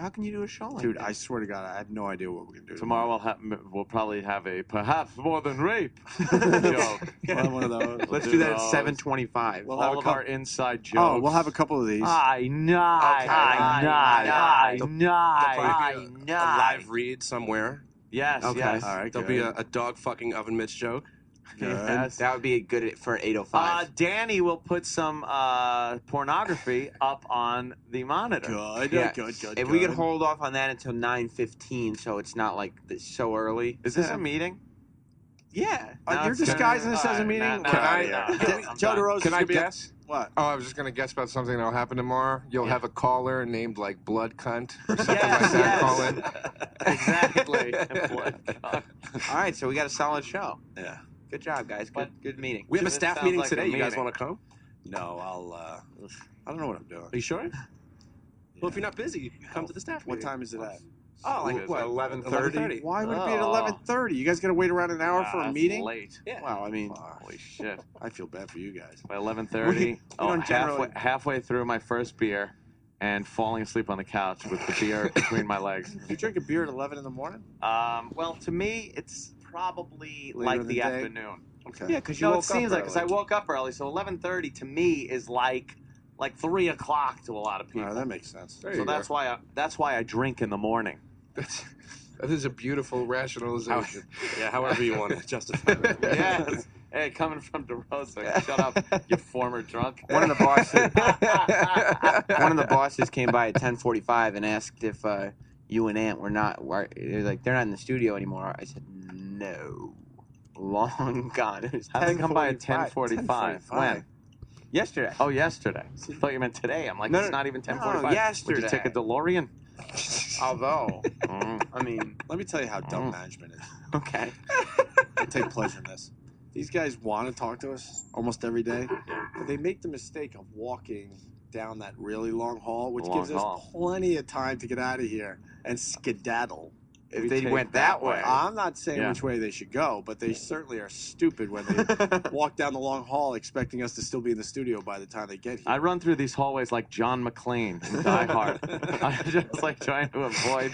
can you do a show like Dude, that? I swear to God, I have no idea what we're going to do. Tomorrow we'll probably have a perhaps more than rape joke. One of those. Let's do that at 7:25. We'll have All of our inside jokes. Oh, we'll have a couple of these. I know. A live read somewhere. Yes, Okay. yes. All right, There'll be a dog fucking oven mitts joke. Yes. That would be good for 8:05. Danny will put some pornography up on the monitor. Good, Yeah. good. If we could hold off on that until 9:15, so it's not like so early. Is this a meeting? Yeah. You're disguising this as a meeting? Joe DeRosa. Can I guess? What? Oh, I was just going to guess about something that'll happen tomorrow. You'll have a caller named like Blood Cunt or something like that. Call in. Exactly. All right, so we got a solid show. Yeah. Good job, guys. Good meeting. We have a This staff sounds meeting like a today. You guys meeting. want to come? No, I don't know what I'm doing. Are you sure? Well, if you're not busy, come to the staff meeting. What time is it at? Oh, like what, 11:30? Why would it be at 11:30? You guys got to wait around an hour for a that's meeting? late. Yeah. Wow, I mean, Holy shit. I feel bad for you guys. By 11:30, don't generally- halfway through my first beer and falling asleep on the couch with the beer between my legs. You drink a beer at 11 in the morning? Well, to me, it's probably Later like in the the day? afternoon. Okay. Yeah, because you No, woke it seems up like because I early. woke up early, so 11:30 to me is like 3 o'clock to a lot of people. No, that makes sense. There So you that's go. why I drink in the morning. That is a beautiful rationalization. Yeah, however you want to justify that. Yes. Hey, coming from DeRosa, shut up, you former drunk. One of the bosses came by at 10:45 and asked if you and Aunt were not. They're like, they're not in the studio anymore. I said no, long gone. It was How'd they come by at 10:45. 10:45? When? Yesterday. Oh, yesterday. I thought you meant today. I'm like, No, it's no, not even no, 10:45. Would yesterday. you take a DeLorean? Although, I mean, Let me tell you how dumb management is. okay. I take pleasure in this. These guys want to talk to us almost every day, but they make the mistake of walking down that really long hall, which Long gives us hall. plenty of time to get out of here and skedaddle. If they went that way. I'm not saying Yeah. which way they should go, but they certainly are stupid when they walk down the long hall expecting us to still be in the studio by the time they get here. I run through these hallways like John McClane in Die Hard. I'm just like trying to avoid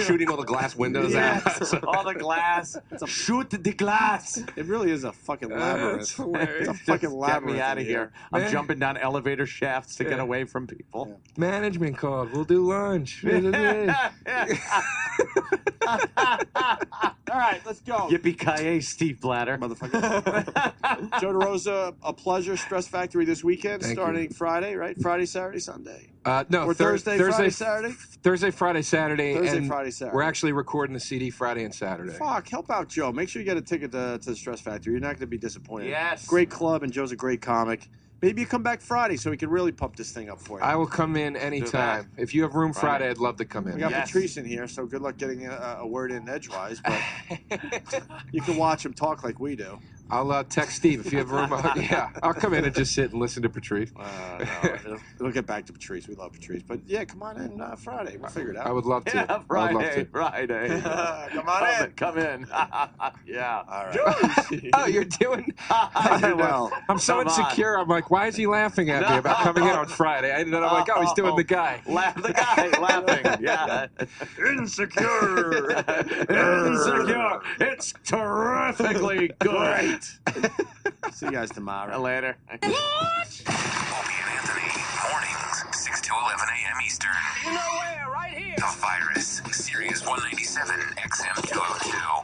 Shooting all the glass windows out. all the glass. Shoot the glass. It really is a fucking labyrinth. That's hilarious. It's a fucking Get labyrinth. me out of in here. I'm Man. jumping down elevator shafts to get Yeah. away from people. Management called. We'll do lunch. All right, let's go. Yippee-ki-yay, Steve Blatter. Motherfucker. Joe DeRosa, a pleasure. Stress Factory this weekend, Thank starting Friday, right? Friday, Saturday, Sunday. No, Or Thursday, Friday, Saturday? Thursday, Friday, Saturday. Thursday, and Friday, Saturday. We're actually recording the CD Friday and Saturday. Fuck, help out Joe. Make sure you get a ticket to the Stress Factory. You're not going to be disappointed. Yes. Great club, and Joe's a great comic. Maybe you come back Friday so we can really pump this thing up for you. I will come in anytime. If you have room Friday, I'd love to come We in. got Patrice in here, so good luck getting a word in edgewise, but you can watch him talk like we do. I'll text Steve if you have room. Yeah, I'll come in and just sit and listen to Patrice. No, we'll get back to Patrice. We love Patrice. But yeah, come on in Friday. We'll figure it out. I would love to. Yeah, I would love Friday. to. Friday. Come on in. Come in. Yeah. All right. Oh, you're doing. I'm so Come on. insecure. I'm like, why is he laughing at me about coming in on Friday? And then I'm like, oh, he's doing the guy. The guy laughing. Yeah. Insecure. Insecure. It's terrifically good. See you guys tomorrow. Later. Opie and Anthony, mornings, 6 to 11 a.m. Eastern. You know where? Right here. The Virus, Sirius 197, XM 202.